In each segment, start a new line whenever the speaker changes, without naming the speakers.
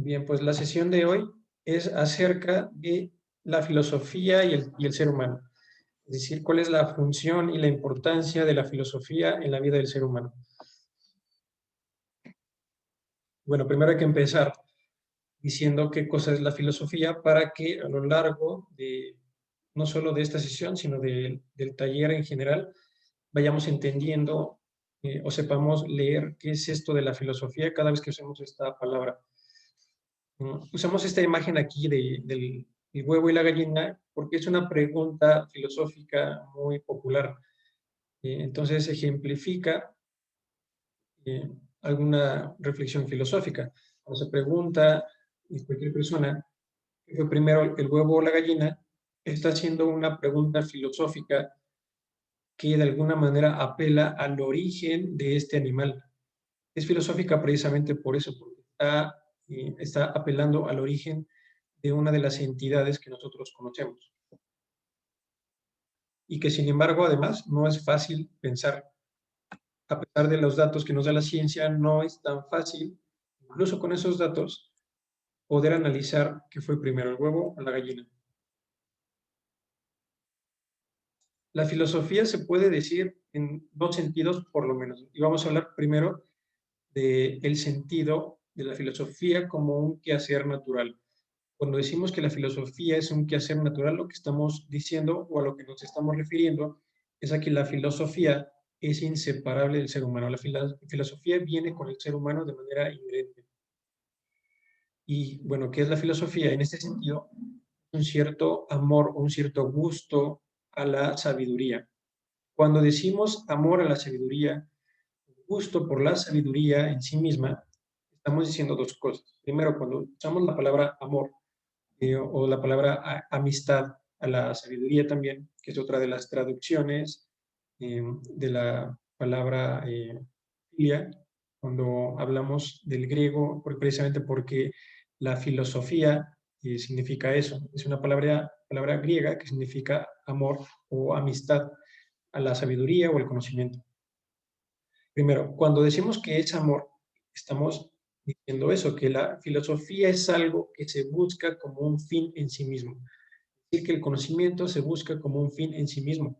Bien, pues la sesión de hoy es acerca de la filosofía y el ser humano. Es decir, cuál es la función y la importancia de la filosofía en la vida del ser humano. Bueno, primero hay que empezar diciendo qué cosa es la filosofía para que a lo largo de, no solo de esta sesión, sino del taller en general, vayamos entendiendo o sepamos leer qué es esto de la filosofía cada vez que usemos esta palabra. Usamos esta imagen aquí del el huevo y la gallina porque es una pregunta filosófica muy popular. Entonces ejemplifica eh, alguna reflexión filosófica. Cuando se pregunta a cualquier persona qué fue primero el huevo o la gallina, está haciendo una pregunta filosófica que de alguna manera apela al origen de este animal. Es filosófica precisamente por eso, porque está apelando al origen de una de las entidades que nosotros conocemos. Y que sin embargo, además, no es fácil pensar. A pesar de los datos que nos da la ciencia, no es tan fácil, incluso con esos datos, poder analizar qué fue primero, el huevo o la gallina. La filosofía se puede decir en dos sentidos, por lo menos. Y vamos a hablar primero del sentido de la filosofía como un quehacer natural. Cuando decimos que la filosofía es un quehacer natural, lo que estamos diciendo o a lo que nos estamos refiriendo es a que la filosofía es inseparable del ser humano. La filosofía viene con el ser humano de manera inherente. Y bueno, ¿qué es la filosofía? En este sentido, un cierto amor o un cierto gusto a la sabiduría. Cuando decimos amor a la sabiduría, gusto por la sabiduría en sí misma, estamos diciendo dos cosas. Primero, cuando usamos la palabra amor, o la palabra amistad a la sabiduría también, que es otra de las traducciones de la palabra filia, cuando hablamos del griego, precisamente porque la filosofía significa eso, es una palabra griega que significa amor o amistad a la sabiduría o el conocimiento. Primero, cuando decimos que es amor, estamos diciendo eso, que la filosofía es algo que se busca como un fin en sí mismo. Es decir, que el conocimiento se busca como un fin en sí mismo.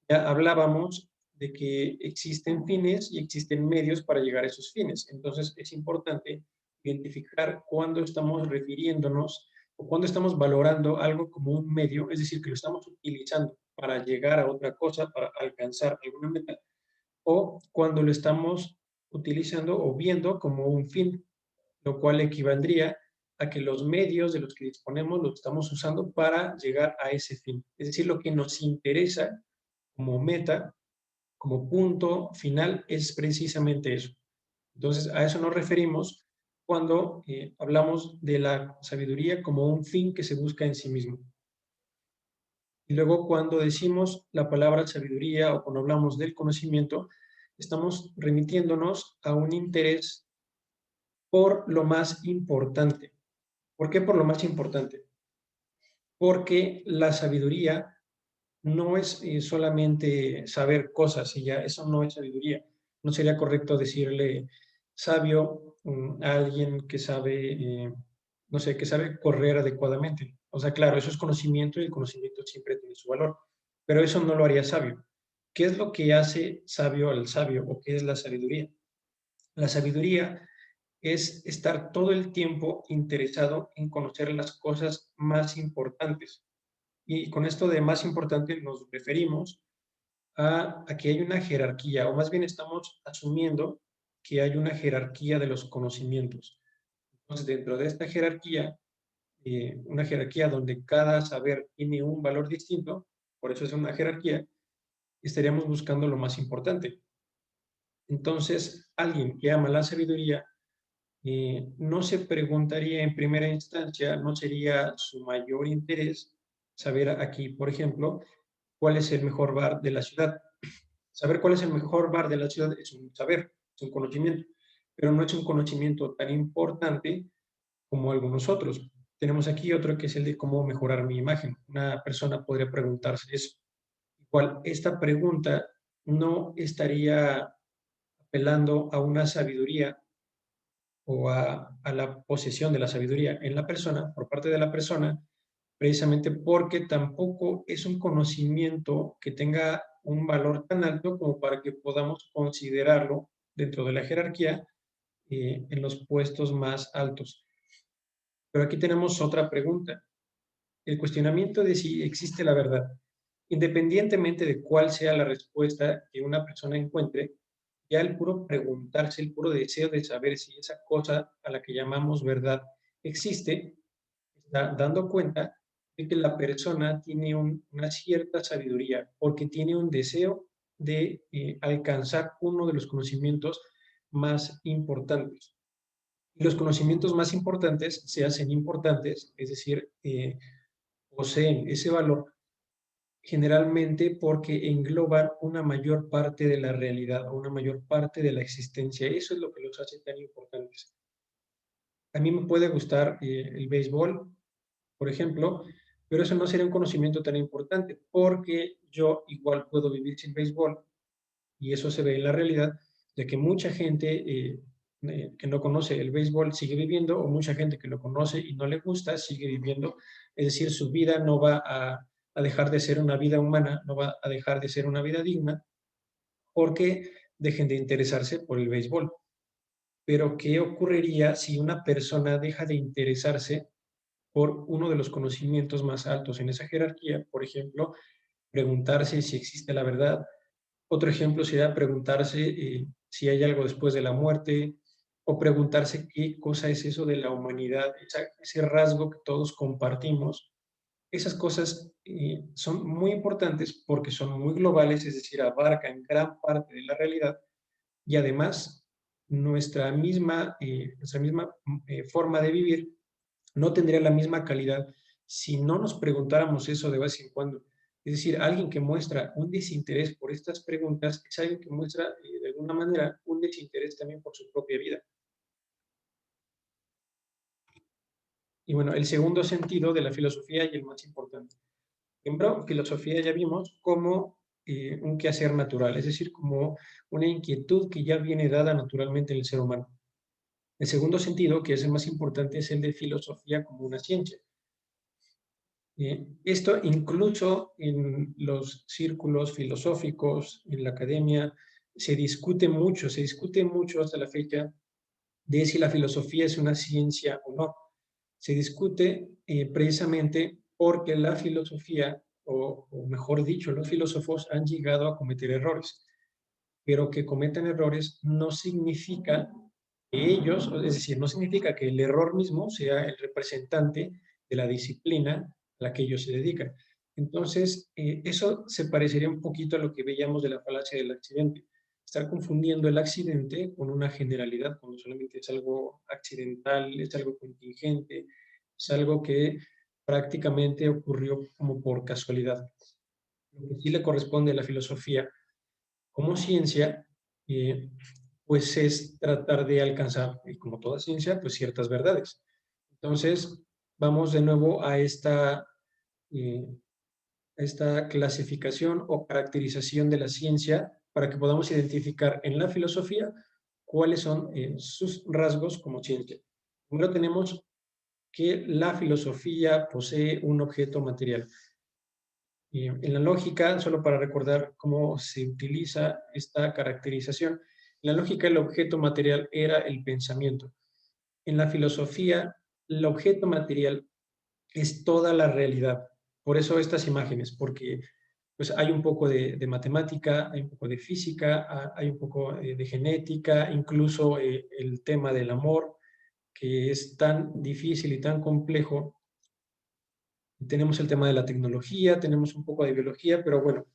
Ya hablábamos de que existen fines y existen medios para llegar a esos fines. Entonces, es importante identificar cuándo estamos refiriéndonos o cuándo estamos valorando algo como un medio, es decir, que lo estamos utilizando para llegar a otra cosa, para alcanzar alguna meta, o cuando lo estamos utilizando o viendo como un fin, lo cual equivaldría a que los medios de los que disponemos los estamos usando para llegar a ese fin. Es decir, lo que nos interesa como meta, como punto final, es precisamente eso. Entonces, a eso nos referimos cuando hablamos de la sabiduría como un fin que se busca en sí mismo. Y luego cuando decimos la palabra sabiduría o cuando hablamos del conocimiento, estamos remitiéndonos a un interés por lo más importante. ¿Por qué por lo más importante? Porque la sabiduría no es solamente saber cosas y ya, eso no es sabiduría. No sería correcto decirle sabio a alguien que sabe, no sé, que sabe correr adecuadamente. O sea, claro, eso es conocimiento y el conocimiento siempre tiene su valor, pero eso no lo haría sabio. ¿Qué es lo que hace sabio al sabio o qué es la sabiduría? La sabiduría es estar todo el tiempo interesado en conocer las cosas más importantes. Y con esto de más importante nos referimos a que hay una jerarquía, o más bien estamos asumiendo que hay una jerarquía de los conocimientos. Entonces, dentro de esta jerarquía, una jerarquía donde cada saber tiene un valor distinto, por eso es una jerarquía, estaríamos buscando lo más importante. Entonces, alguien que ama la sabiduría no se preguntaría en primera instancia, no sería su mayor interés saber aquí, por ejemplo, cuál es el mejor bar de la ciudad. Saber cuál es el mejor bar de la ciudad es un saber, es un conocimiento, pero no es un conocimiento tan importante como algunos otros. Tenemos aquí otro que es el de cómo mejorar mi imagen. Una persona podría preguntarse eso. Igual, esta pregunta no estaría apelando a una sabiduría a la posesión de la sabiduría en la persona, por parte de la persona, precisamente porque tampoco es un conocimiento que tenga un valor tan alto como para que podamos considerarlo dentro de la jerarquía en los puestos más altos. Pero aquí tenemos otra pregunta, el cuestionamiento de si existe la verdad. Independientemente de cuál sea la respuesta que una persona encuentre, ya el puro preguntarse, el puro deseo de saber si esa cosa a la que llamamos verdad existe, está dando cuenta de que la persona tiene una cierta sabiduría, porque tiene un deseo de alcanzar uno de los conocimientos más importantes. Y los conocimientos más importantes se hacen importantes, es decir, poseen ese valor generalmente porque engloban una mayor parte de la realidad o una mayor parte de la existencia. Eso es lo que los hace tan importantes. A mí me puede gustar el béisbol, por ejemplo, pero eso no sería un conocimiento tan importante porque yo igual puedo vivir sin béisbol y eso se ve en la realidad de que mucha gente que no conoce el béisbol sigue viviendo o mucha gente que lo conoce y no le gusta sigue viviendo. Es decir, su vida no va a dejar de ser una vida humana, no va a dejar de ser una vida digna porque dejen de interesarse por el béisbol. Pero, ¿qué ocurriría si una persona deja de interesarse por uno de los conocimientos más altos en esa jerarquía? Por ejemplo, preguntarse si existe la verdad. Otro ejemplo sería preguntarse si hay algo después de la muerte o preguntarse qué cosa es eso de la humanidad, ese rasgo que todos compartimos. Esas cosas son muy importantes porque son muy globales, es decir, abarcan gran parte de la realidad y además nuestra misma forma de vivir no tendría la misma calidad si no nos preguntáramos eso de vez en cuando. Es decir, alguien que muestra un desinterés por estas preguntas es alguien que muestra de alguna manera un desinterés también por su propia vida. Y bueno, el segundo sentido de la filosofía y el más importante. Primero, filosofía ya vimos como un quehacer natural, es decir, como una inquietud que ya viene dada naturalmente en el ser humano. El segundo sentido, que es el más importante, es el de filosofía como una ciencia. Esto incluso en los círculos filosóficos, en la academia, se discute mucho hasta la fecha de si la filosofía es una ciencia o no. Se discute precisamente porque la filosofía, o mejor dicho, los filósofos han llegado a cometer errores, pero que cometan errores no significa que ellos, es decir, no significa que el error mismo sea el representante de la disciplina a la que ellos se dedican. Entonces, eso se parecería un poquito a lo que veíamos de la falacia del accidente. Estar confundiendo el accidente con una generalidad, cuando solamente es algo accidental, es algo contingente, es algo que prácticamente ocurrió como por casualidad. Lo que sí le corresponde a la filosofía como ciencia, eh, pues es tratar de alcanzar, y como toda ciencia, pues ciertas verdades. Entonces, vamos de nuevo eh, a esta clasificación o caracterización de la ciencia para que podamos identificar en la filosofía cuáles son sus rasgos como ciencia. Primero tenemos que la filosofía posee un objeto material. En la lógica, solo para recordar cómo se utiliza esta caracterización, en la lógica el objeto material era el pensamiento. En la filosofía, el objeto material es toda la realidad. Por eso estas imágenes, porque pues, hay un poco de matemática, hay un poco de física, hay un poco de genética, incluso el tema del amor, que es tan difícil y tan complejo. Tenemos el tema de la tecnología, tenemos un poco de biología, pero bueno,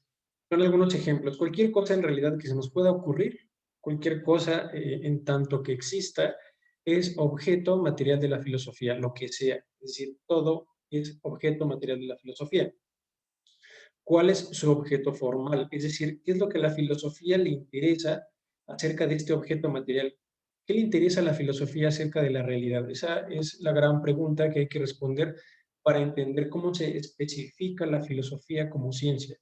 son algunos ejemplos. Cualquier cosa en realidad que se nos pueda ocurrir, cualquier cosa en tanto que exista, es objeto material de la filosofía, lo que sea. Es decir, todo es objeto material de la filosofía. ¿Cuál es su objeto formal? Es decir, ¿qué es lo que a la filosofía le interesa acerca de este objeto material? ¿Qué le interesa a la filosofía acerca de la realidad? Esa es la gran pregunta que hay que responder para entender cómo se especifica la filosofía como ciencia.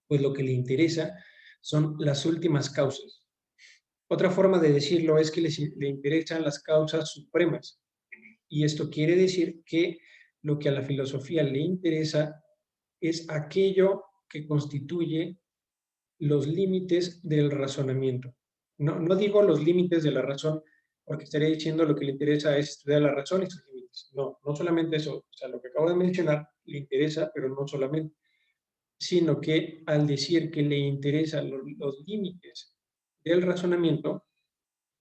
Pues lo que le interesa son las últimas causas. Otra forma de decirlo es que le interesan las causas supremas. Y esto quiere decir que lo que a la filosofía le interesa es aquello que constituye los límites del razonamiento. No digo los límites de la razón, porque estaría diciendo lo que le interesa es estudiar la razón y sus límites. No, no solamente eso. O sea, lo que acabo de mencionar le interesa, pero no solamente, sino que al decir que le interesan los límites del razonamiento,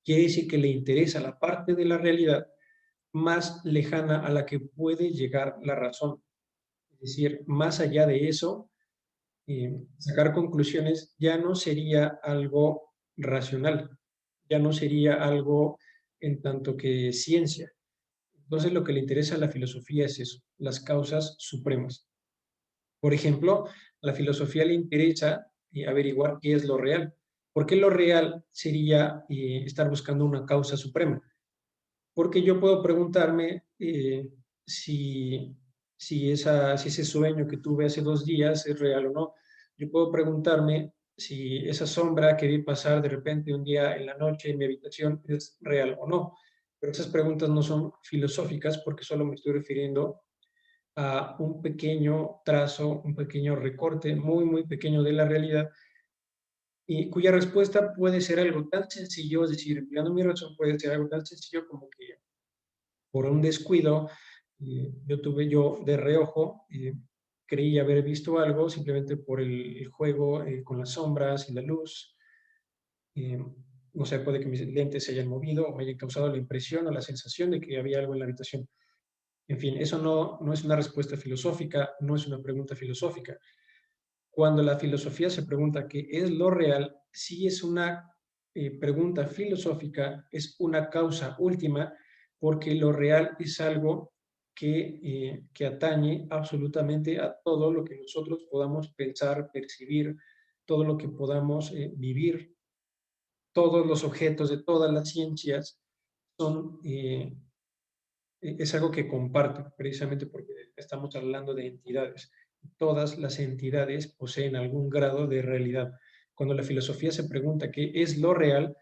quiere decir que le interesa la parte de la realidad más lejana a la que puede llegar la razón. Es decir, más allá de eso, sacar conclusiones ya no sería algo racional, ya no sería algo en tanto que ciencia. Entonces, lo que le interesa a la filosofía es eso, las causas supremas. Por ejemplo, a la filosofía le interesa averiguar qué es lo real. ¿Por qué lo real sería estar buscando una causa suprema? Porque yo puedo preguntarme si, si ese sueño que tuve hace 2 días es real o no. Yo puedo preguntarme si esa sombra que vi pasar de repente un día en la noche en mi habitación es real o no. Pero esas preguntas no son filosóficas porque solo me estoy refiriendo a un pequeño trazo, un pequeño recorte muy, muy pequeño de la realidad y cuya respuesta puede ser algo tan sencillo, es decir, empleando mi razón puede ser algo tan sencillo como que por un descuido, yo de reojo creí haber visto algo simplemente por el juego con las sombras y la luz. eh, no sé, puede que mis lentes se hayan movido o me hayan causado la impresión o la sensación de que había algo en la habitación. En fin, eso no es una respuesta filosófica, no es una pregunta filosófica. Cuando la filosofía se pregunta qué es lo real, sí es una pregunta filosófica, es una causa última, porque lo real es algo que atañe absolutamente a todo lo que nosotros podamos pensar, percibir, todo lo que podamos vivir. Todos los objetos de todas las ciencias son, es algo que comparten, precisamente porque estamos hablando de entidades. Todas las entidades poseen algún grado de realidad. Cuando la filosofía se pregunta qué es lo real,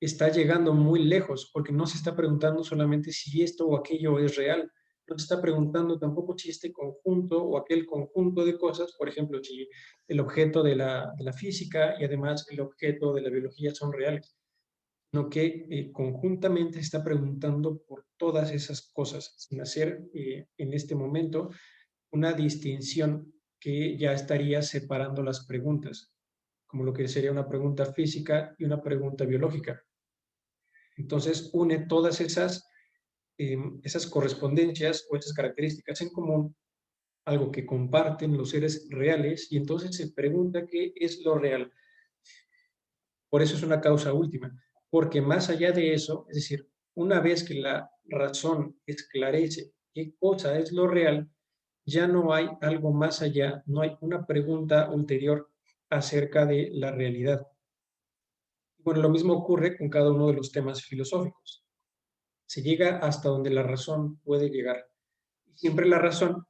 está llegando muy lejos, porque no se está preguntando solamente si esto o aquello es real, no se está preguntando tampoco si este conjunto o aquel conjunto de cosas, por ejemplo, si el objeto de la física y además el objeto de la biología son reales, sino que conjuntamente está preguntando por todas esas cosas, sin hacer en este momento una distinción que ya estaría separando las preguntas, como lo que sería una pregunta física y una pregunta biológica. Entonces une todas esas correspondencias o esas características en común, algo que comparten los seres reales, y entonces se pregunta qué es lo real. Por eso es una causa última, porque más allá de eso, es decir, una vez que la razón esclarece qué cosa es lo real, ya no hay algo más allá, no hay una pregunta ulterior acerca de la realidad. Bueno, lo mismo ocurre con cada uno de los temas filosóficos. Se llega hasta donde la razón puede llegar. Y siempre la razón,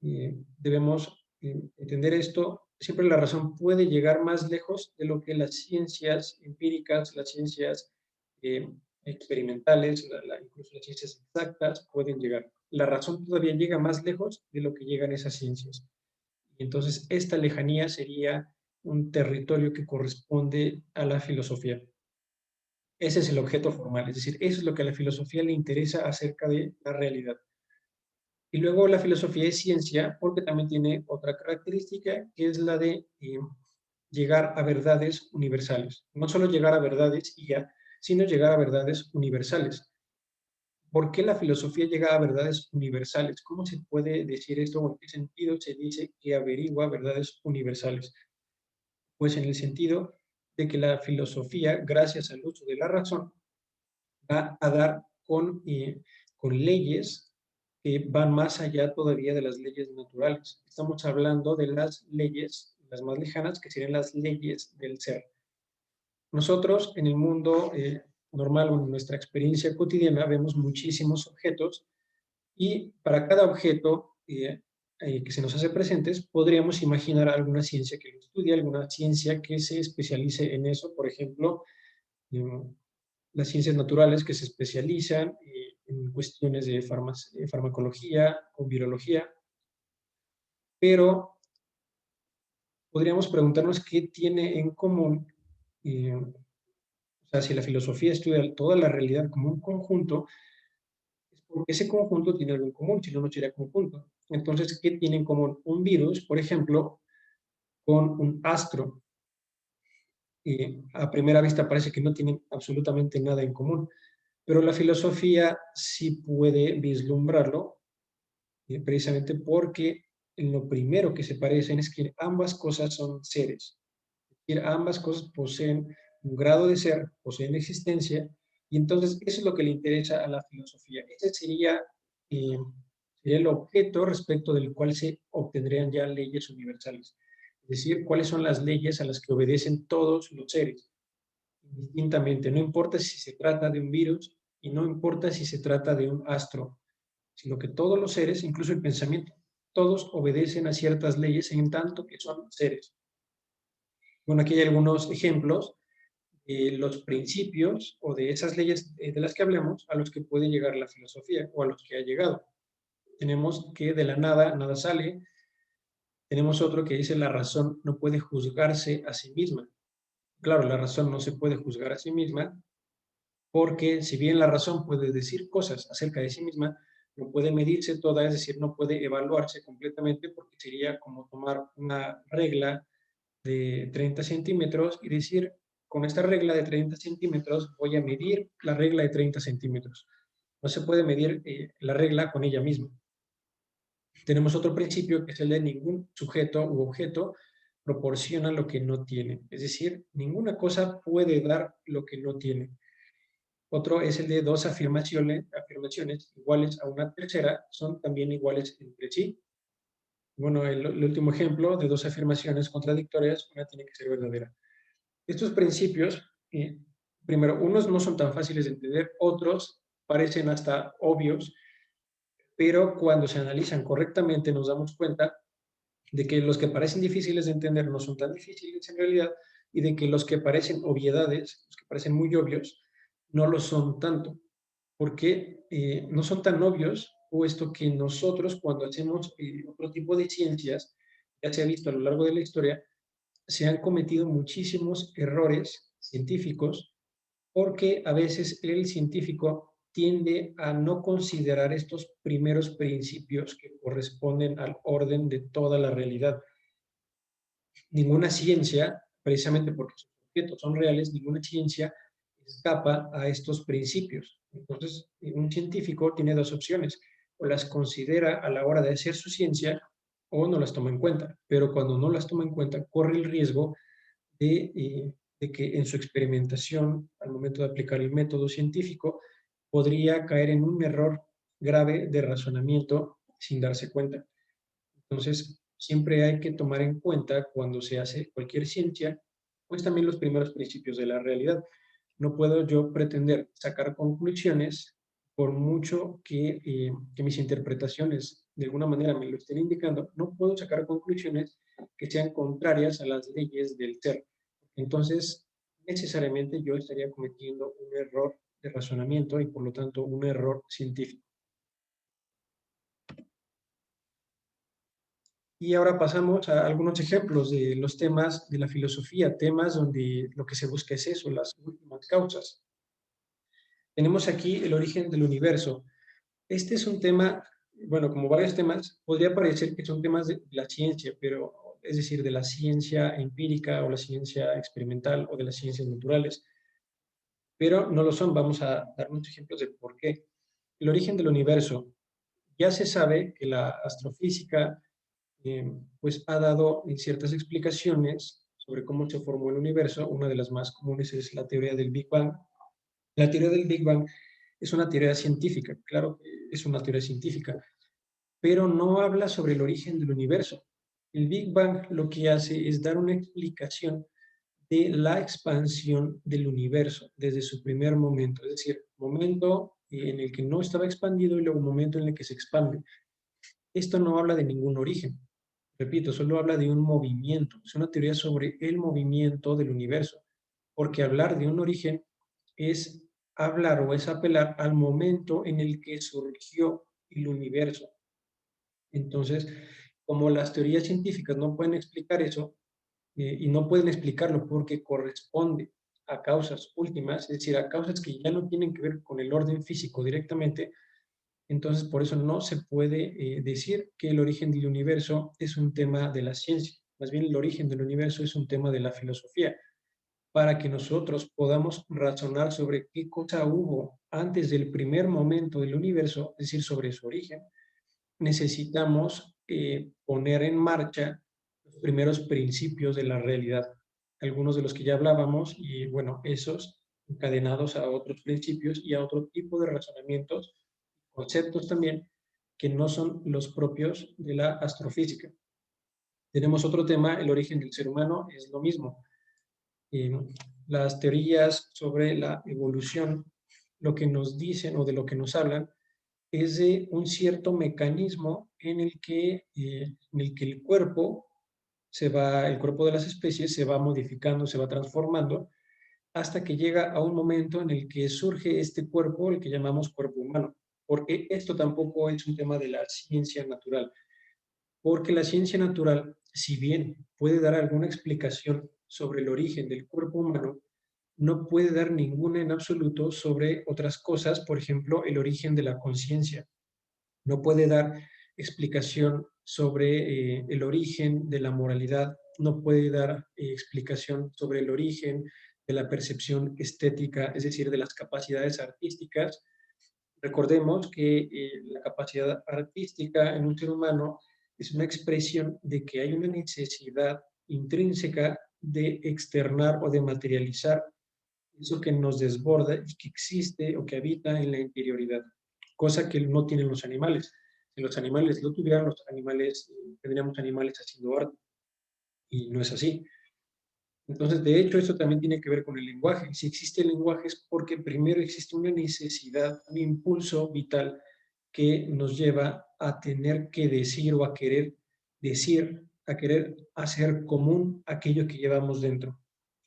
debemos entender esto, siempre la razón puede llegar más lejos de lo que las ciencias empíricas, las ciencias eh, experimentales, incluso las ciencias exactas pueden llegar. La razón todavía llega más lejos de lo que llegan esas ciencias. Y entonces esta lejanía sería un territorio que corresponde a la filosofía. Ese es el objeto formal, es decir, eso es lo que a la filosofía le interesa acerca de la realidad. Y luego la filosofía es ciencia porque también tiene otra característica que es la de llegar a verdades universales. No solo llegar a verdades y ya, sino llegar a verdades universales. ¿Por qué la filosofía llega a verdades universales? ¿Cómo se puede decir esto o en qué sentido se dice que averigua verdades universales? Pues en el sentido de que la filosofía, gracias al uso de la razón, va a dar con leyes que van más allá todavía de las leyes naturales. Estamos hablando de las leyes, las más lejanas, que serían las leyes del ser. Nosotros en el mundo normal o en nuestra experiencia cotidiana vemos muchísimos objetos y para cada objeto que se nos hace presentes podríamos imaginar alguna ciencia que lo estudie, alguna ciencia que se especialice en eso. Por ejemplo, las ciencias naturales que se especializan en cuestiones de farmacología o virología, pero podríamos preguntarnos qué tiene en común, o sea, si la filosofía estudia toda la realidad como un conjunto, es porque ese conjunto tiene algo en común, si no, no sería conjunto. Entonces, ¿qué tiene en común un virus, por ejemplo, con un astro? A primera vista parece que no tienen absolutamente nada en común, pero la filosofía sí puede vislumbrarlo, precisamente porque en lo primero que se parecen es que ambas cosas son seres. Es decir, ambas cosas poseen un grado de ser, poseen existencia, y entonces eso es lo que le interesa a la filosofía. Ese eh, sería el objeto respecto del cual se obtendrían ya leyes universales. Es decir, cuáles son las leyes a las que obedecen todos los seres, indistintamente. No importa si se trata de un virus y no importa si se trata de un astro, sino que todos los seres, incluso el pensamiento, todos obedecen a ciertas leyes en tanto que son seres. Bueno, aquí hay algunos ejemplos de los principios o de esas leyes de las que hablemos a los que puede llegar la filosofía o a los que ha llegado. Tenemos que de la nada, nada sale. Tenemos otro que dice la razón no puede juzgarse a sí misma. Claro, la razón no se puede juzgar a sí misma porque si bien la razón puede decir cosas acerca de sí misma, no puede medirse toda, es decir, no puede evaluarse completamente porque sería como tomar una regla de 30 centímetros y decir, con esta regla de 30 centímetros voy a medir la regla de 30 centímetros. No se puede medir la regla con ella misma. Tenemos otro principio que es el de ningún sujeto u objeto proporciona lo que no tiene. Es decir, ninguna cosa puede dar lo que no tiene. Otro es el de dos afirmaciones iguales a una tercera son también iguales entre sí. Bueno, el último ejemplo de dos afirmaciones contradictorias, una tiene que ser verdadera. Estos principios, primero, unos no son tan fáciles de entender, otros parecen hasta obvios, pero cuando se analizan correctamente nos damos cuenta de que los que parecen difíciles de entender no son tan difíciles en realidad y de que los que parecen obviedades, los que parecen muy obvios, no lo son tanto. Porque no son tan obvios, puesto que nosotros cuando hacemos otro tipo de ciencias, ya se ha visto a lo largo de la historia, se han cometido muchísimos errores científicos porque a veces el científico tiende a no considerar estos primeros principios que corresponden al orden de toda la realidad. Ninguna ciencia, precisamente porque sus objetos son reales, ninguna ciencia escapa a estos principios. Entonces, un científico tiene dos opciones, o las considera a la hora de hacer su ciencia o no las toma en cuenta, pero cuando no las toma en cuenta corre el riesgo de que en su experimentación, al momento de aplicar el método científico, podría caer en un error grave de razonamiento sin darse cuenta. Entonces, siempre hay que tomar en cuenta cuando se hace cualquier ciencia, pues también los primeros principios de la realidad. No puedo yo pretender sacar conclusiones por mucho que mis interpretaciones de alguna manera me lo estén indicando, no puedo sacar conclusiones que sean contrarias a las leyes del ser. Entonces, necesariamente yo estaría cometiendo un error de razonamiento y por lo tanto un error científico. Y ahora pasamos a algunos ejemplos de los temas de la filosofía, temas donde lo que se busca es eso, las últimas causas. Tenemos aquí el origen del universo. Este es un tema, bueno, como varios temas, podría parecer que son temas de la ciencia, pero es decir, de la ciencia empírica o la ciencia experimental o de las ciencias naturales, pero no lo son. Vamos a dar unos ejemplos de por qué. El origen del universo. Ya se sabe que la astrofísica pues ha dado ciertas explicaciones sobre cómo se formó el universo. Una de las más comunes es la teoría del Big Bang. La teoría del Big Bang es una teoría científica, claro, es una teoría científica, pero no habla sobre el origen del universo. El Big Bang lo que hace es dar una explicación de la expansión del universo desde su primer momento, es decir, momento en el que no estaba expandido y luego momento en el que se expande. Esto no habla de ningún origen, repito, solo habla de un movimiento, es una teoría sobre el movimiento del universo, porque hablar de un origen es hablar o es apelar al momento en el que surgió el universo. Entonces, como las teorías científicas no pueden explicar eso, y no pueden explicarlo porque corresponde a causas últimas, es decir, a causas que ya no tienen que ver con el orden físico directamente, entonces por eso no se puede decir que el origen del universo es un tema de la ciencia, más bien el origen del universo es un tema de la filosofía, para que nosotros podamos razonar sobre qué cosa hubo antes del primer momento del universo, es decir, sobre su origen, necesitamos poner en marcha los primeros principios de la realidad, algunos de los que ya hablábamos, y bueno, esos encadenados a otros principios y a otro tipo de razonamientos, conceptos también, que no son los propios de la astrofísica. Tenemos otro tema, el origen del ser humano, es lo mismo. Eh, las teorías sobre la evolución, lo que nos dicen o de lo que nos hablan, es de un cierto mecanismo en el que el cuerpo de las especies se va modificando, se va transformando, hasta que llega a un momento en el que surge este cuerpo, el que llamamos cuerpo humano. Porque esto tampoco es un tema de la ciencia natural, porque la ciencia natural, si bien puede dar alguna explicación sobre el origen del cuerpo humano, no puede dar ninguna en absoluto sobre otras cosas, por ejemplo, el origen de la conciencia. No puede dar explicación sobre el origen de la moralidad, no puede dar explicación sobre el origen de la percepción estética, es decir, de las capacidades artísticas. Recordemos que la capacidad artística en un ser humano es una expresión de que hay una necesidad intrínseca de externar o de materializar eso que nos desborda y que existe o que habita en la interioridad, cosa que no tienen los animales. Si los animales lo tuvieran, los animales, tendríamos animales haciendo arte, y no es así. Entonces, de hecho, eso también tiene que ver con el lenguaje. Si existe el lenguaje es porque primero existe una necesidad, un impulso vital que nos lleva a tener que decir, a querer hacer común aquello que llevamos dentro.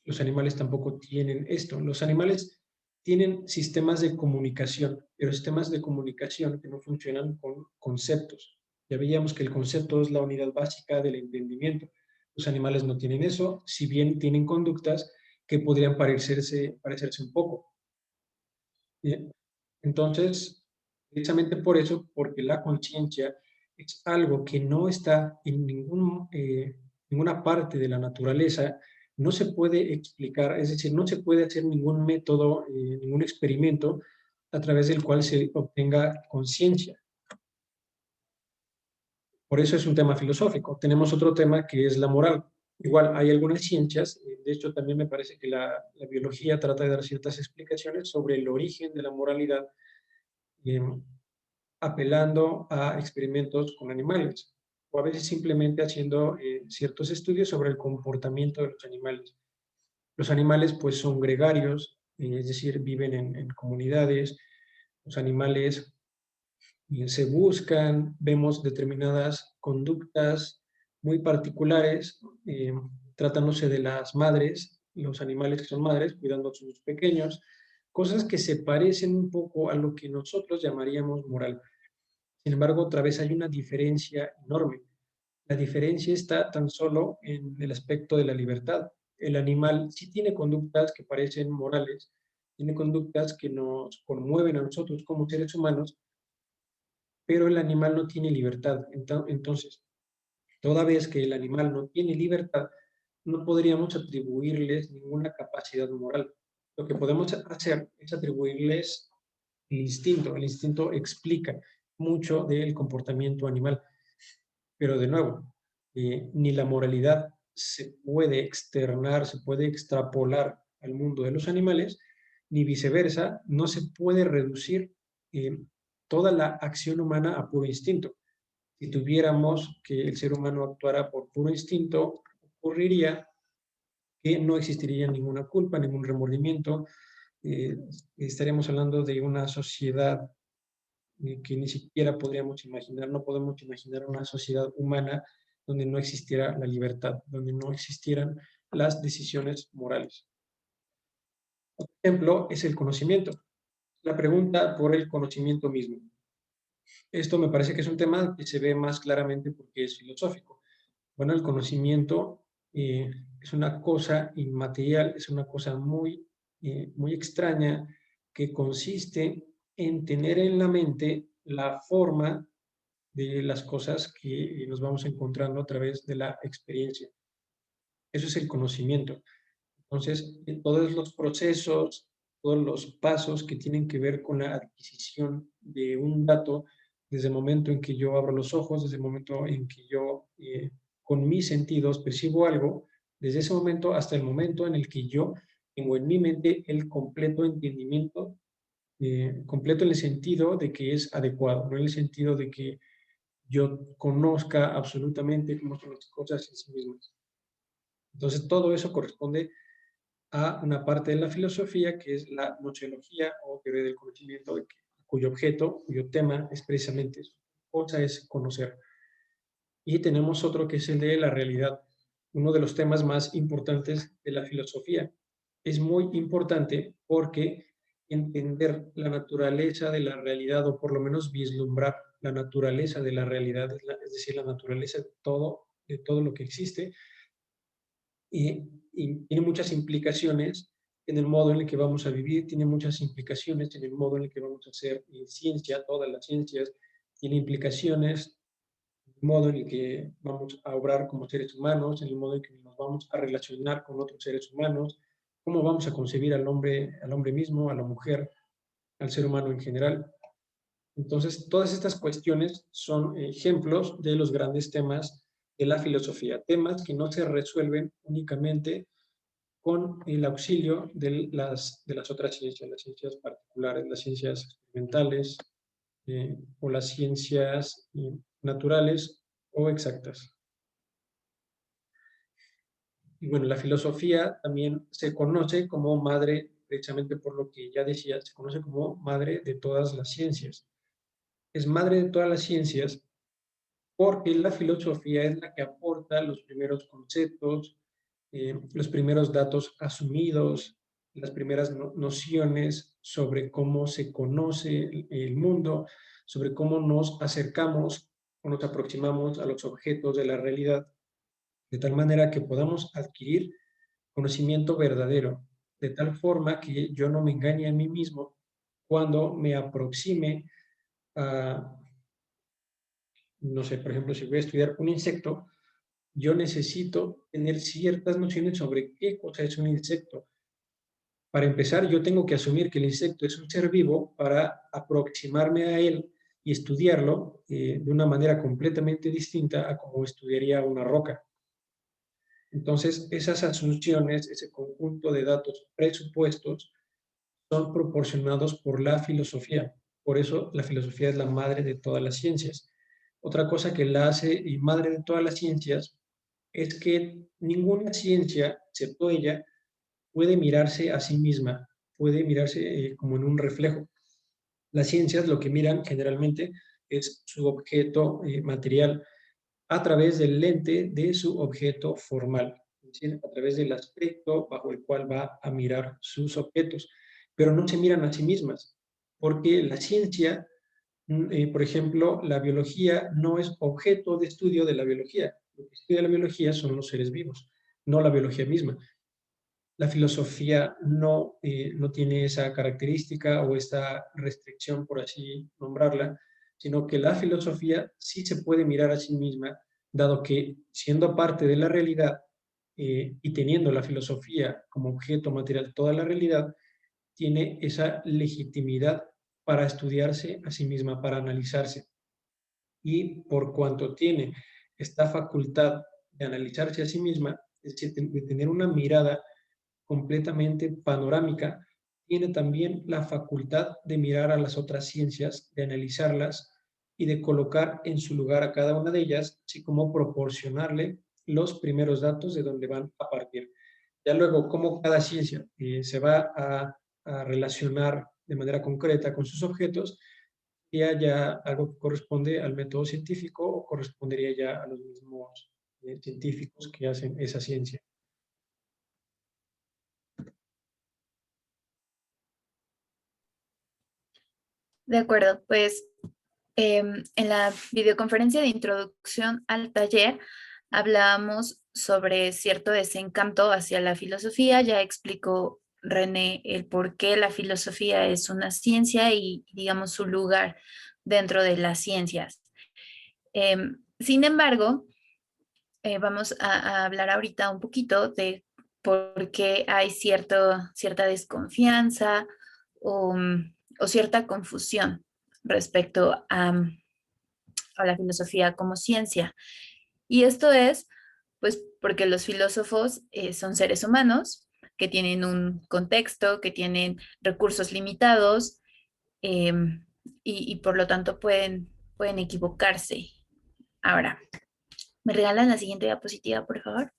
Los animales tampoco tienen esto. Los animales tienen sistemas de comunicación, pero sistemas de comunicación que no funcionan con conceptos. Ya veíamos que el concepto es la unidad básica del entendimiento. Los animales no tienen eso, si bien tienen conductas que podrían parecerse un poco. Bien. Entonces, precisamente por eso, porque la conciencia es algo que no está en ninguna parte de la naturaleza, no se puede explicar, es decir, no se puede hacer ningún método, ningún experimento a través del cual se obtenga conciencia. Por eso es un tema filosófico. Tenemos otro tema que es la moral. Igual hay algunas ciencias, de hecho también me parece que la biología trata de dar ciertas explicaciones sobre el origen de la moralidad, eh, apelando a experimentos con animales, o a veces simplemente haciendo ciertos estudios sobre el comportamiento de los animales. Los animales pues son gregarios, es decir, viven en comunidades. Los animales se buscan, vemos determinadas conductas muy particulares, tratándose de las madres, los animales que son madres, cuidando a sus pequeños, cosas que se parecen un poco a lo que nosotros llamaríamos moral. Sin embargo, otra vez hay una diferencia enorme. La diferencia está tan solo en el aspecto de la libertad. El animal sí tiene conductas que parecen morales, tiene conductas que nos conmueven a nosotros como seres humanos, pero el animal no tiene libertad. Entonces, toda vez que el animal no tiene libertad, no podríamos atribuirles ninguna capacidad moral. Lo que podemos hacer es atribuirles el instinto. El instinto explica mucho del comportamiento animal. Pero de nuevo, ni la moralidad se puede externar, se puede extrapolar al mundo de los animales, ni viceversa, no se puede reducir eh, toda la acción humana a puro instinto. Si tuviéramos que el ser humano actuara por puro instinto, ocurriría que no existiría ninguna culpa, ningún remordimiento. eh, Estaríamos hablando de una sociedad que ni siquiera podríamos imaginar, no podemos imaginar una sociedad humana donde no existiera la libertad, donde no existieran las decisiones morales. Ejemplo es el conocimiento. La pregunta por el conocimiento mismo. Esto me parece que es un tema que se ve más claramente porque es filosófico. Bueno, el conocimiento es una cosa inmaterial, es una cosa muy extraña que consiste en tener en la mente la forma de las cosas que nos vamos encontrando a través de la experiencia. Eso es el conocimiento. Entonces, todos los procesos, todos los pasos que tienen que ver con la adquisición de un dato, desde el momento en que yo abro los ojos, desde el momento en que yo con mis sentidos percibo algo, desde ese momento hasta el momento en el que yo tengo en mi mente el completo entendimiento, completo en el sentido de que es adecuado, no en el sentido de que yo conozca absolutamente cómo son las cosas en sí mismas. Entonces, todo eso corresponde a una parte de la filosofía que es la nociología o teoría del conocimiento, cuyo objeto, cuyo tema es precisamente eso. Cosa es conocer. Y tenemos otro que es el de la realidad, uno de los temas más importantes de la filosofía. Es muy importante porque entender la naturaleza de la realidad, o por lo menos vislumbrar la naturaleza de la realidad, es decir, la naturaleza de todo lo que existe, y tiene muchas implicaciones en el modo en el que vamos a vivir, tiene muchas implicaciones en el modo en el que vamos a hacer ciencia, todas las ciencias, tiene implicaciones en el modo en el que vamos a obrar como seres humanos, en el modo en que nos vamos a relacionar con otros seres humanos, cómo vamos a concebir al hombre mismo, a la mujer, al ser humano en general. Entonces, todas estas cuestiones son ejemplos de los grandes temas de la filosofía, temas que no se resuelven únicamente con el auxilio de las otras ciencias, las ciencias particulares, las ciencias experimentales o las ciencias naturales o exactas. Y bueno, la filosofía también se conoce como madre, precisamente por lo que ya decía, se conoce como madre de todas las ciencias. Es madre de todas las ciencias porque la filosofía es la que aporta los primeros conceptos, los primeros datos asumidos, las primeras nociones sobre cómo se conoce el mundo, sobre cómo nos acercamos o nos aproximamos a los objetos de la realidad, de tal manera que podamos adquirir conocimiento verdadero, de tal forma que yo no me engañe a mí mismo cuando me aproxime a, no sé, por ejemplo, si voy a estudiar un insecto, yo necesito tener ciertas nociones sobre qué cosa es un insecto. Para empezar, yo tengo que asumir que el insecto es un ser vivo para aproximarme a él y estudiarlo de una manera completamente distinta a como estudiaría una roca. Entonces, esas asunciones, ese conjunto de datos presupuestos, son proporcionados por la filosofía. Por eso la filosofía es la madre de todas las ciencias. Otra cosa que la hace y madre de todas las ciencias es que ninguna ciencia, excepto ella, puede mirarse a sí misma, puede mirarse como en un reflejo. Las ciencias lo que miran generalmente es su objeto material a través del lente de su objeto formal, es decir, a través del aspecto bajo el cual va a mirar sus objetos, pero no se miran a sí mismas, porque la ciencia, por ejemplo, la biología no es objeto de estudio de la biología. Lo que estudia la biología son los seres vivos, no la biología misma. La filosofía no tiene esa característica o esta restricción, por así nombrarla, sino que la filosofía sí se puede mirar a sí misma, dado que siendo parte de la realidad y teniendo la filosofía como objeto material toda la realidad, tiene esa legitimidad para estudiarse a sí misma, para analizarse. Y por cuanto tiene esta facultad de analizarse a sí misma, es decir, de tener una mirada completamente panorámica, tiene también la facultad de mirar a las otras ciencias, de analizarlas y de colocar en su lugar a cada una de ellas, así como proporcionarle los primeros datos de donde van a partir. Ya luego, cómo cada ciencia se va a relacionar de manera concreta con sus objetos, ya algo que corresponde al método científico o correspondería ya a los mismos científicos que hacen esa ciencia.
De acuerdo, pues en la videoconferencia de introducción al taller hablábamos sobre cierto desencanto hacia la filosofía. Ya explicó René el por qué la filosofía es una ciencia y, digamos, su lugar dentro de las ciencias. Sin embargo, vamos a hablar ahorita un poquito de por qué hay cierta desconfianza o cierta confusión respecto a la filosofía como ciencia. Y esto es, pues, porque los filósofos son seres humanos que tienen un contexto, que tienen recursos limitados eh, y por lo tanto pueden equivocarse. Ahora, ¿me regalan la siguiente diapositiva, por favor?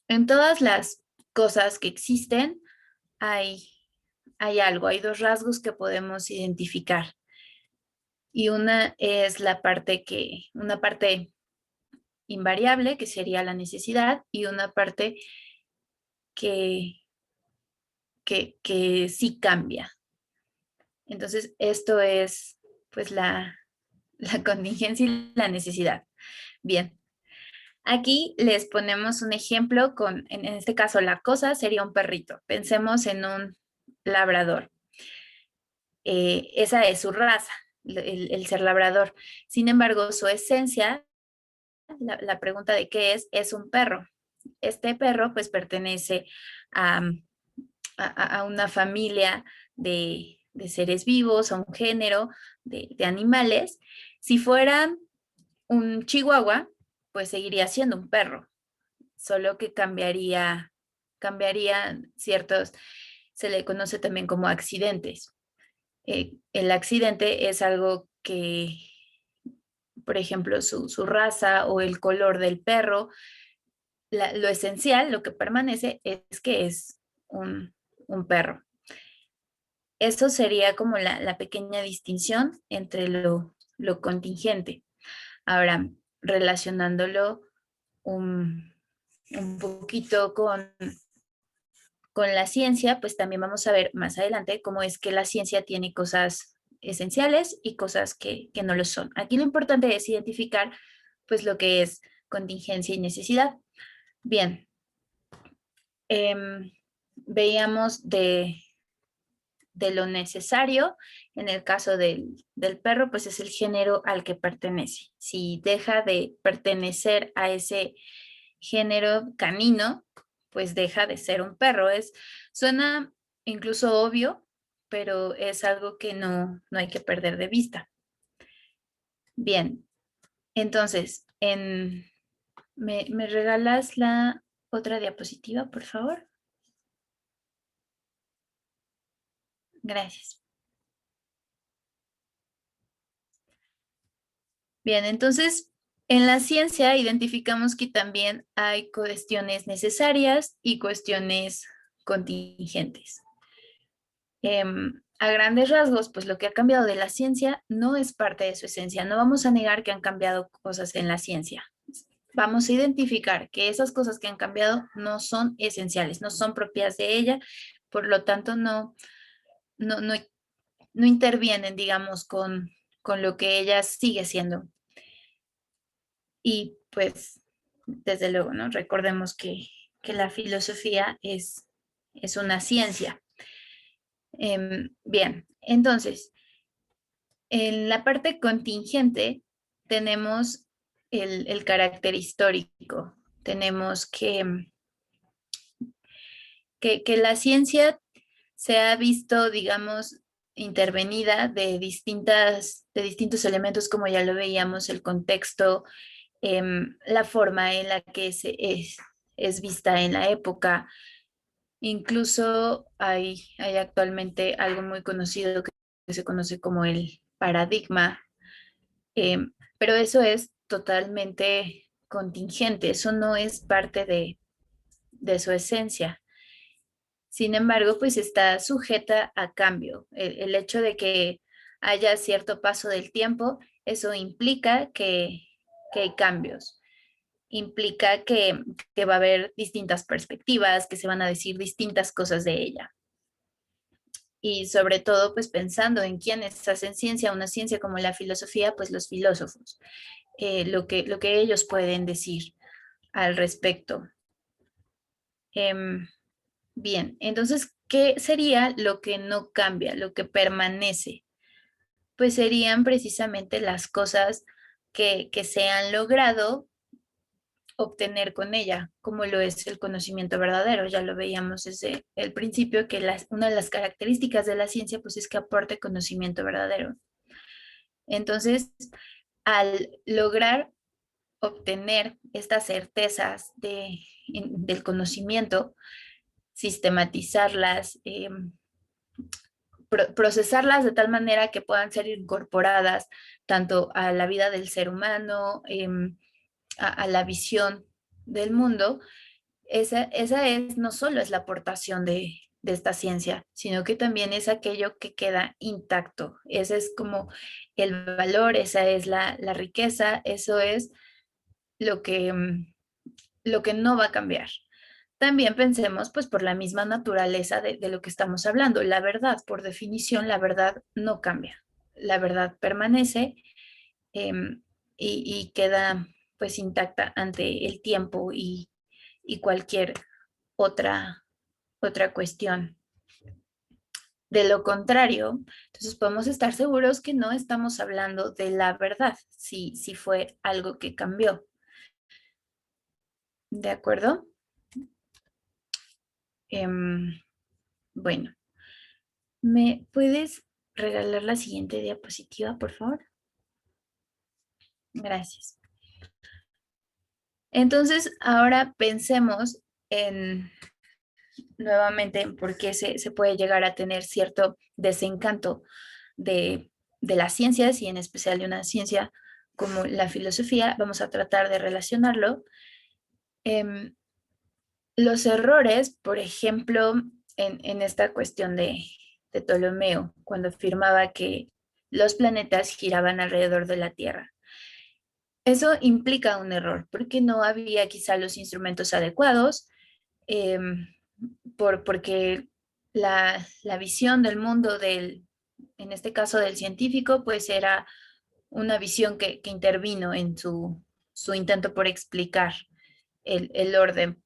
En todas las cosas que existen hay, hay algo, hay dos rasgos que podemos identificar. Y una es una parte invariable, que sería la necesidad, y una parte que, que sí cambia. Entonces, esto es pues la contingencia y la necesidad. Bien, aquí les ponemos un ejemplo en este caso, la cosa sería un perrito. Pensemos en un labrador. Esa es su raza, el ser labrador. Sin embargo, su esencia, la pregunta de qué es un perro. Este perro pues pertenece a, a una familia de seres vivos, a un género de animales. Si fuera un chihuahua, pues seguiría siendo un perro, solo que cambiaría ciertos, se le conoce también como accidentes. El accidente es algo que, por ejemplo, su raza o el color del perro, lo esencial, lo que permanece es que es un perro. Eso sería como la pequeña distinción entre lo contingente. Ahora, relacionándolo un poquito con la ciencia, pues también vamos a ver más adelante cómo es que la ciencia tiene cosas esenciales y cosas que no lo son. Aquí lo importante es identificar pues lo que es contingencia y necesidad. Bien, veíamos de lo necesario. En el caso del perro, pues es el género al que pertenece. Si deja de pertenecer a ese género canino, pues deja de ser un perro. Suena incluso obvio, pero es algo que no hay que perder de vista. Bien, entonces, ¿me regalas la otra diapositiva, por favor? Gracias. Bien, entonces, en la ciencia identificamos que también hay cuestiones necesarias y cuestiones contingentes. A grandes rasgos, pues lo que ha cambiado de la ciencia no es parte de su esencia. No vamos a negar que han cambiado cosas en la ciencia. Vamos a identificar que esas cosas que han cambiado no son esenciales, no son propias de ella, por lo tanto no, no, no intervienen, digamos, con lo que ella sigue siendo. Y pues, desde luego, ¿no? Recordemos que la filosofía es una ciencia. Bien, entonces, en la parte contingente tenemos el carácter histórico. Tenemos que la ciencia se ha visto, digamos, intervenida de distintos elementos, como ya lo veíamos, el contexto, la forma en la que es vista en la época. Incluso hay actualmente algo muy conocido que se conoce como el paradigma, pero eso es totalmente contingente, eso no es parte de su esencia. Sin embargo, pues está sujeta a cambio. El hecho de que haya cierto paso del tiempo, eso implica que hay cambios. Implica que va a haber distintas perspectivas, que se van a decir distintas cosas de ella. y sobre todo pues pensando en quiénes hacen ciencia, una ciencia como la filosofía, pues los filósofos, lo que ellos pueden decir al respecto. Em, Bien, entonces, ¿qué sería lo que no cambia, lo que permanece? Pues serían precisamente las cosas que se han logrado obtener con ella, como lo es el conocimiento verdadero. Ya lo veíamos desde el principio, que una de las características de la ciencia pues es que aporte conocimiento verdadero. Entonces, al lograr obtener estas certezas del conocimiento, sistematizarlas, procesarlas de tal manera que puedan ser incorporadas tanto a la vida del ser humano, a la visión del mundo, esa es, no solo es la aportación de esta ciencia, sino que también es aquello que queda intacto. Ese es como el valor, esa es la riqueza, eso es lo que no va a cambiar. También pensemos, pues, por la misma naturaleza de lo que estamos hablando. La verdad, por definición, la verdad no cambia. La verdad permanece em, y queda, pues, intacta ante el tiempo y cualquier otra, otra cuestión. De lo contrario, entonces podemos estar seguros que no estamos hablando de la verdad, si fue algo que cambió. ¿De acuerdo? Em, bueno. ¿Me puedes regalar la siguiente diapositiva, por favor? Gracias. Entonces, ahora pensemos en nuevamente en por qué se puede llegar a tener cierto desencanto de, de las ciencias y en especial de una ciencia como la filosofía. Vamos a tratar de relacionarlo. Em, los errores, por ejemplo, en esta cuestión de Ptolomeo, cuando afirmaba que los planetas giraban alrededor de la Tierra. Eso implica un error, porque no había quizá los instrumentos adecuados, eh, porque la visión del mundo en este caso del científico, pues era una visión que intervino en su intento por explicar el orden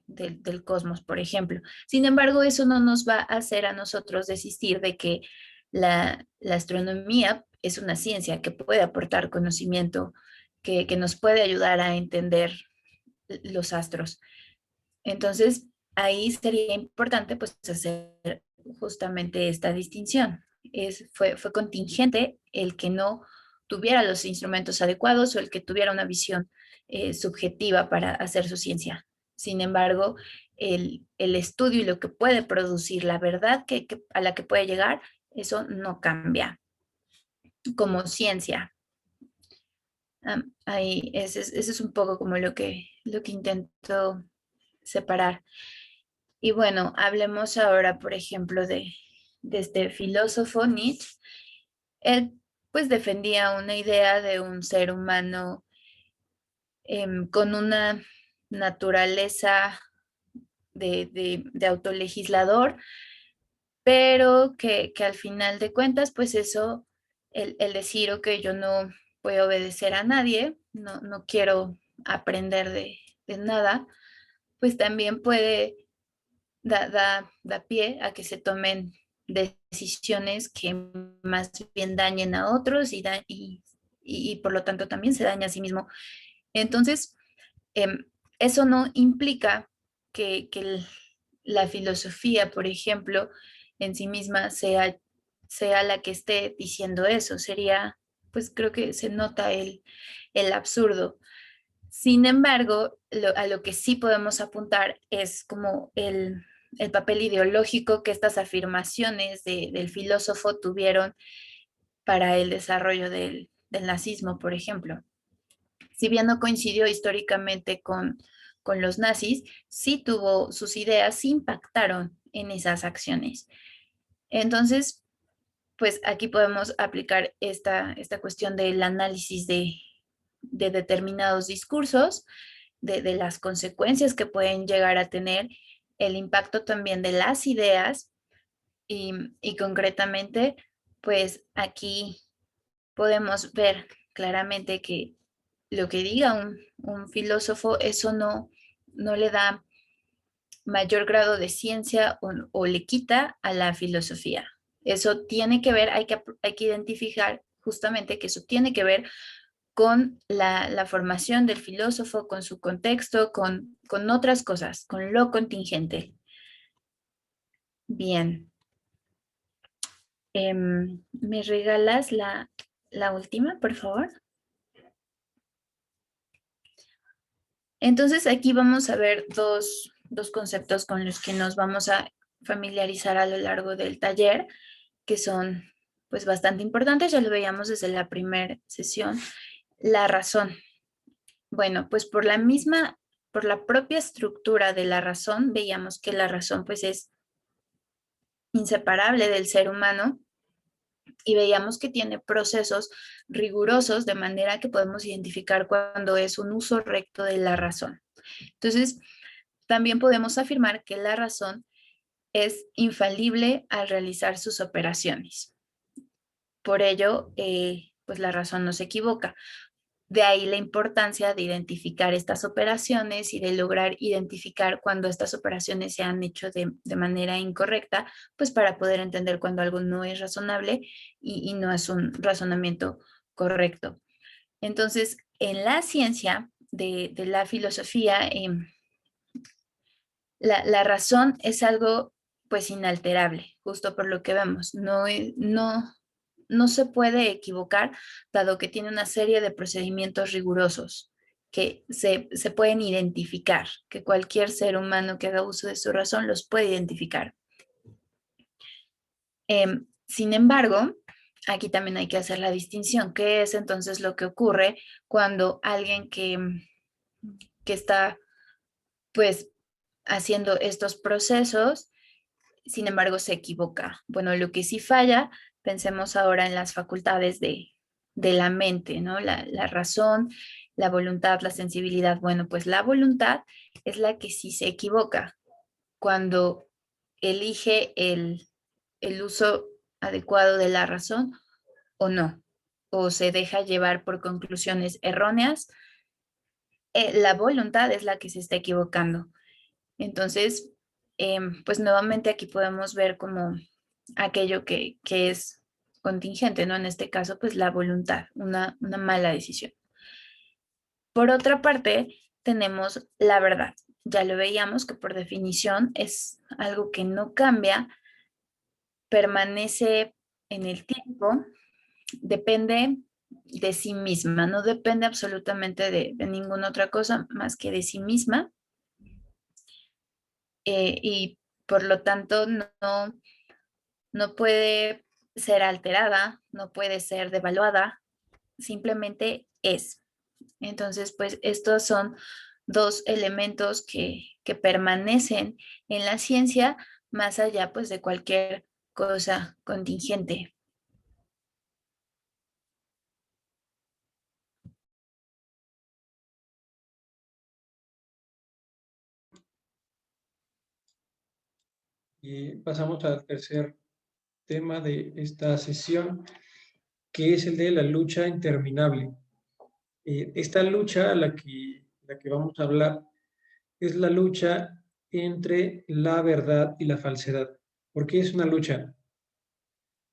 del cosmos, por ejemplo. Sin embargo, eso no nos va a hacer a nosotros desistir de que la astronomía es una ciencia que puede aportar conocimiento, que nos puede ayudar a entender los astros. Entonces, ahí sería importante pues hacer justamente esta distinción. Fue contingente el que no tuviera los instrumentos adecuados o el que tuviera una visión subjetiva para hacer su ciencia. Sin embargo, el estudio y lo que puede producir, la verdad a la que puede llegar, eso no cambia como ciencia. Ahí, ese es un poco como lo que intento separar. Y bueno, hablemos ahora, por ejemplo, de este filósofo Nietzsche. Él pues defendía una idea de un ser humano con una naturaleza de autolegislador, pero que al final de cuentas, pues eso, el decir, ok, yo no voy a obedecer a nadie, no quiero aprender de nada, pues también puede da pie a que se tomen decisiones que más bien dañen a otros y por lo tanto también se daña a sí mismo. Entonces, eso no implica que la filosofía, por ejemplo, en sí misma sea la que esté diciendo eso. Sería, pues creo que se nota el absurdo. Sin embargo, a lo que sí podemos apuntar es como el papel ideológico que estas afirmaciones del filósofo tuvieron para el desarrollo del nazismo, por ejemplo. Si bien no coincidió históricamente con los nazis, sí tuvo sus ideas, sí impactaron en esas acciones. Entonces, pues aquí podemos aplicar esta cuestión del análisis de determinados discursos, de las consecuencias que pueden llegar a tener, el impacto también de las ideas y concretamente, pues aquí podemos ver claramente que lo que diga un filósofo, eso no le da mayor grado de ciencia o le quita a la filosofía. Eso tiene que ver, hay que identificar justamente que eso tiene que ver con la formación del filósofo, con su contexto, con otras cosas, con lo contingente. Bien. ¿Me regalas la última, por favor? Entonces aquí vamos a ver dos conceptos con los que nos vamos a familiarizar a lo largo del taller, que son pues bastante importantes, ya lo veíamos desde la primera sesión. La razón. Bueno, pues por la propia estructura de la razón, veíamos que la razón pues es inseparable del ser humano y veíamos que tiene procesos rigurosos de manera que podemos identificar cuando es un uso recto de la razón. Entonces, también podemos afirmar que la razón es infalible al realizar sus operaciones. Por ello, pues la razón no se equivoca. De ahí la importancia de identificar estas operaciones y de lograr identificar cuando estas operaciones se han hecho de manera incorrecta, pues para poder entender cuando algo no es razonable y no es un razonamiento correcto. Entonces, en la ciencia de la filosofía, la razón es algo pues inalterable, justo por lo que vemos. No se puede equivocar, dado que tiene una serie de procedimientos rigurosos que se pueden identificar, que cualquier ser humano que haga uso de su razón los puede identificar. Sin embargo, aquí también hay que hacer la distinción, ¿qué es entonces lo que ocurre cuando alguien que está pues haciendo estos procesos, sin embargo, se equivoca? Bueno, lo que sí falla, pensemos ahora en las facultades de la mente, ¿no? La razón, la voluntad, la sensibilidad. Bueno, pues la voluntad es la que sí se equivoca cuando elige el uso adecuado de la razón o no, o se deja llevar por conclusiones erróneas. La voluntad es la que se está equivocando. Entonces, pues nuevamente aquí podemos ver como aquello que es contingente, ¿no? En este caso, pues la voluntad, una mala decisión. Por otra parte, tenemos la verdad. Ya lo veíamos que por definición es algo que no cambia, permanece en el tiempo, depende de sí misma, no depende absolutamente de ninguna otra cosa más que de sí misma. Y por lo tanto no puede ser alterada, no puede ser devaluada, simplemente es. Entonces, pues estos son dos elementos que permanecen en la ciencia más allá pues de cualquier cosa contingente.
Y pasamos al tercer tema de esta sesión, que es el de la lucha interminable. Esta lucha a la que vamos a hablar es la lucha entre la verdad y la falsedad. ¿Por qué es una lucha?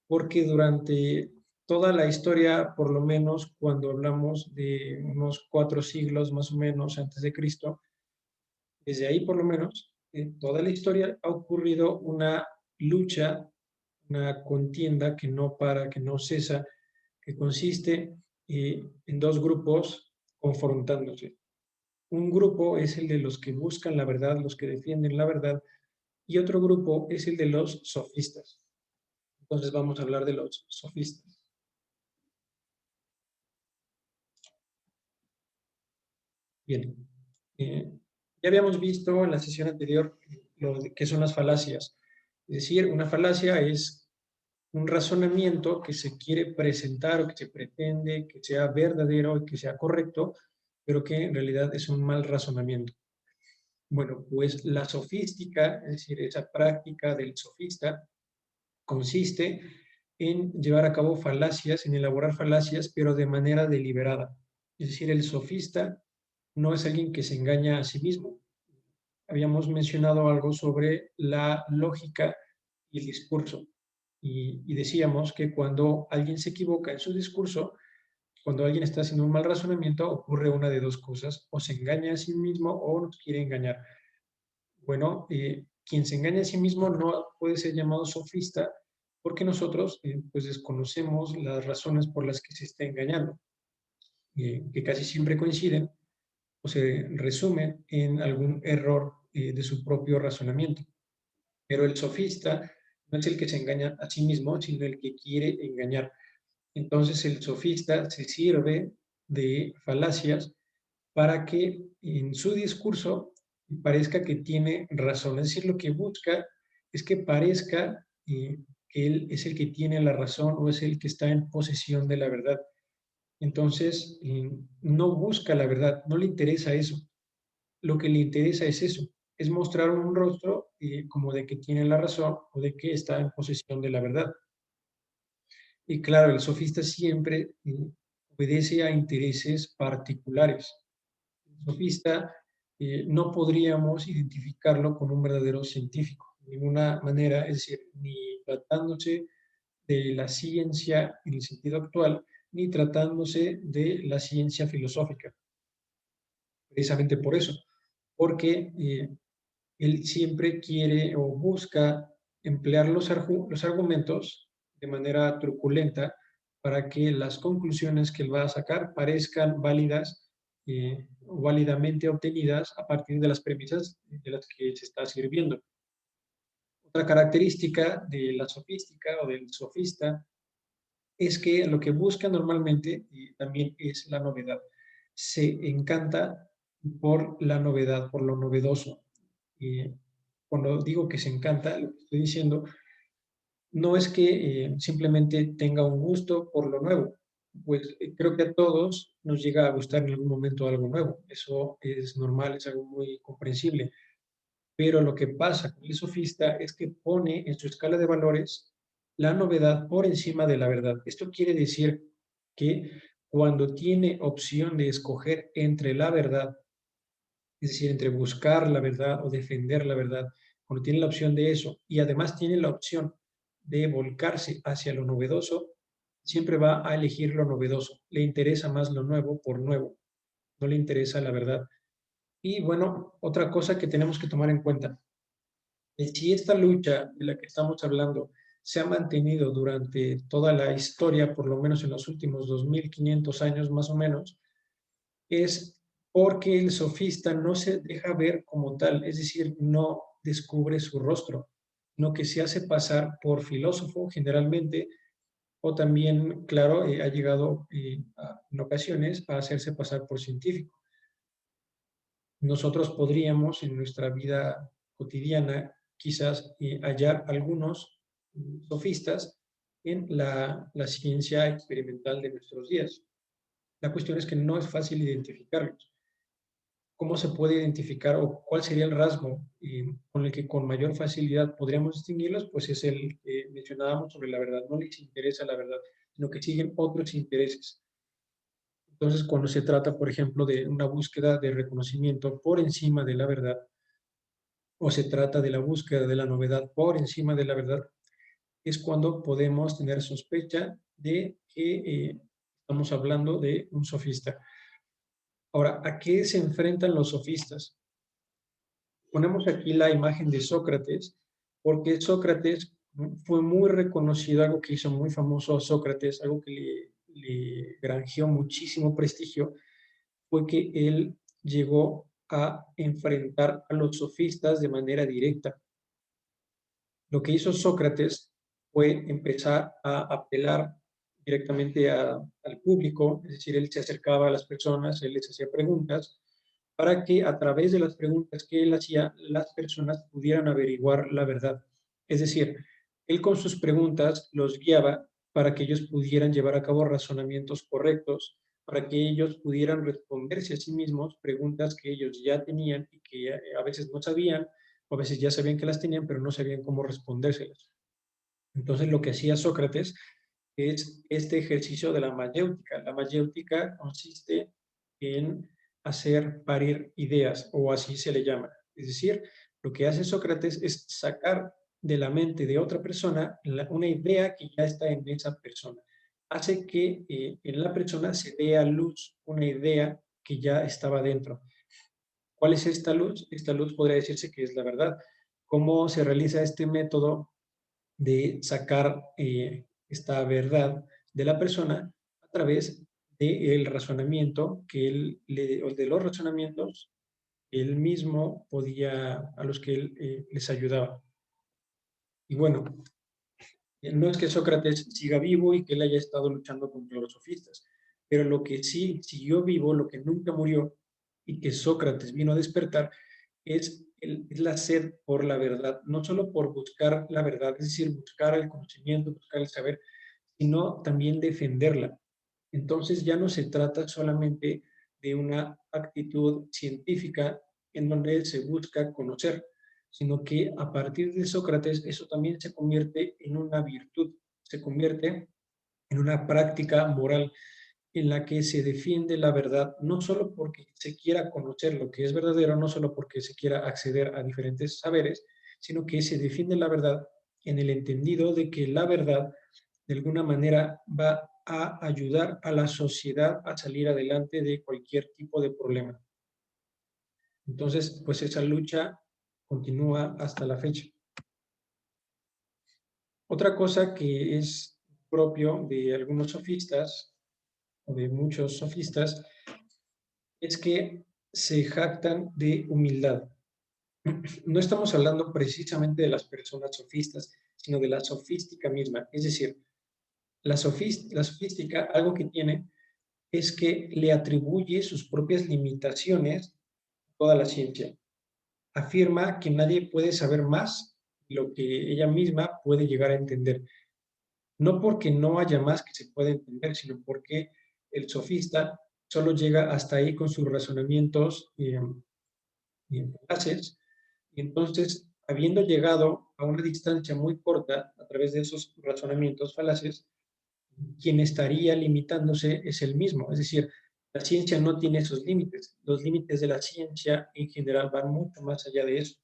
Porque durante toda la historia, por lo menos cuando hablamos de unos 4 siglos más o menos antes de Cristo, desde ahí por lo menos, en toda la historia ha ocurrido una lucha, una contienda que no para, que no cesa, que consiste en dos grupos confrontándose. Un grupo es el de los que buscan la verdad, los que defienden la verdad, y otro grupo es el de los sofistas. Entonces vamos a hablar de los sofistas. Bien, ya habíamos visto en la sesión anterior lo que son las falacias. Es decir, una falacia es un razonamiento que se quiere presentar o que se pretende que sea verdadero y que sea correcto, pero que en realidad es un mal razonamiento. Bueno, pues la sofística, es decir, esa práctica del sofista, consiste en llevar a cabo falacias, en elaborar falacias, pero de manera deliberada. Es decir, el sofista no es alguien que se engaña a sí mismo. Habíamos mencionado algo sobre la lógica y el discurso. Y decíamos que cuando alguien se equivoca en su discurso, cuando alguien está haciendo un mal razonamiento, ocurre una de dos cosas: o se engaña a sí mismo o nos quiere engañar. Bueno, quien se engaña a sí mismo no puede ser llamado sofista porque nosotros pues desconocemos las razones por las que se está engañando, que casi siempre coinciden o se resumen en algún error de su propio razonamiento. Pero el sofista no es el que se engaña a sí mismo, sino el que quiere engañar. Entonces el sofista se sirve de falacias para que en su discurso parezca que tiene razón. Es decir, lo que busca es que parezca que él es el que tiene la razón o es el que está en posesión de la verdad. Entonces, no busca la verdad, no le interesa eso. Lo que le interesa es eso, es mostrar un rostro como de que tiene la razón o de que está en posesión de la verdad. Y claro, el sofista siempre obedece a intereses particulares. El sofista no podríamos identificarlo con un verdadero científico, de ninguna manera, es decir, ni tratándose de la ciencia en el sentido actual, ni tratándose de la ciencia filosófica. Precisamente por eso, porque él siempre quiere o busca emplear los argumentos de manera truculenta para que las conclusiones que él va a sacar parezcan válidas o válidamente obtenidas a partir de las premisas de las que se está sirviendo. Otra característica de la sofística o del sofista es que lo que busca normalmente también es la novedad. Se encanta por la novedad, por lo novedoso. Cuando digo que se encanta, lo que estoy diciendo no es que simplemente tenga un gusto por lo nuevo, pues creo que a todos nos llega a gustar en algún momento algo nuevo. Eso es normal, es algo muy comprensible. Pero lo que pasa con el sofista es que pone en su escala de valores la novedad por encima de la verdad. Esto quiere decir que cuando tiene opción de escoger entre la verdad, es decir, entre buscar la verdad o defender la verdad, cuando tiene la opción de eso y además tiene la opción de volcarse hacia lo novedoso, siempre va a elegir lo novedoso. Le interesa más lo nuevo por nuevo, no le interesa la verdad. Y bueno, otra cosa que tenemos que tomar en cuenta es si esta lucha de la que estamos hablando se ha mantenido durante toda la historia, por lo menos en los últimos 2500 años más o menos, es porque el sofista no se deja ver como tal, es decir, no descubre su rostro, no que se hace pasar por filósofo generalmente, o también, claro, ha llegado en ocasiones a hacerse pasar por científico. Nosotros podríamos en nuestra vida cotidiana quizás hallar algunos sofistas en la ciencia experimental de nuestros días. La cuestión es que no es fácil identificarlos. ¿Cómo se puede identificar o cuál sería el rasgo con el que con mayor facilidad podríamos distinguirlos? Pues es el que mencionábamos sobre la verdad. No les interesa la verdad, sino que siguen otros intereses. Entonces, cuando se trata, por ejemplo, de una búsqueda de reconocimiento por encima de la verdad, o se trata de la búsqueda de la novedad por encima de la verdad, es cuando podemos tener sospecha de que estamos hablando de un sofista. Ahora, ¿a qué se enfrentan los sofistas? Ponemos aquí la imagen de Sócrates, porque Sócrates fue muy reconocido, algo que hizo muy famoso a Sócrates, algo que le granjeó muchísimo prestigio, fue que él llegó a enfrentar a los sofistas de manera directa. Lo que hizo Sócrates fue empezar a apelar directamente al público, es decir, él se acercaba a las personas, él les hacía preguntas, para que a través de las preguntas que él hacía, las personas pudieran averiguar la verdad. Es decir, él con sus preguntas los guiaba para que ellos pudieran llevar a cabo razonamientos correctos, para que ellos pudieran responderse a sí mismos preguntas que ellos ya tenían y que a veces no sabían, o a veces ya sabían que las tenían, pero no sabían cómo respondérselas. Entonces lo que hacía Sócrates es este ejercicio de la mayéutica. La mayéutica consiste en hacer parir ideas, o así se le llama. Es decir, lo que hace Sócrates es sacar de la mente de otra persona una idea que ya está en esa persona. Hace que en la persona se dé a luz una idea que ya estaba dentro. ¿Cuál es esta luz? Esta luz podría decirse que es la verdad. ¿Cómo se realiza este método de sacar esta verdad de la persona? A través del razonamiento o de los razonamientos que él mismo podía, a los que él les ayudaba. Y bueno, no es que Sócrates siga vivo y que él haya estado luchando contra los sofistas, pero lo que sí siguió vivo, lo que nunca murió y que Sócrates vino a despertar es la sed por la verdad, no solo por buscar la verdad, es decir, buscar el conocimiento, buscar el saber, sino también defenderla. Entonces ya no se trata solamente de una actitud científica en donde se busca conocer, sino que a partir de Sócrates eso también se convierte en una virtud, se convierte en una práctica moral en la que se defiende la verdad, no solo porque se quiera conocer lo que es verdadero, no solo porque se quiera acceder a diferentes saberes, sino que se defiende la verdad en el entendido de que la verdad de alguna manera va a ayudar a la sociedad a salir adelante de cualquier tipo de problema. Entonces, pues esa lucha continúa hasta la fecha. Otra cosa que es propio de algunos sofistas, o de muchos sofistas, es que se jactan de humildad. No estamos hablando precisamente de las personas sofistas, sino de la sofística misma. Es decir, la sofística, algo que tiene es que le atribuye sus propias limitaciones a toda la ciencia. Afirma que nadie puede saber más de lo que ella misma puede llegar a entender. No porque no haya más que se pueda entender, sino porque el sofista solo llega hasta ahí con sus razonamientos y falaces, y entonces, habiendo llegado a una distancia muy corta a través de esos razonamientos falaces, quien estaría limitándose es el mismo. Es decir, la ciencia no tiene esos límites. Los límites de la ciencia en general van mucho más allá de eso.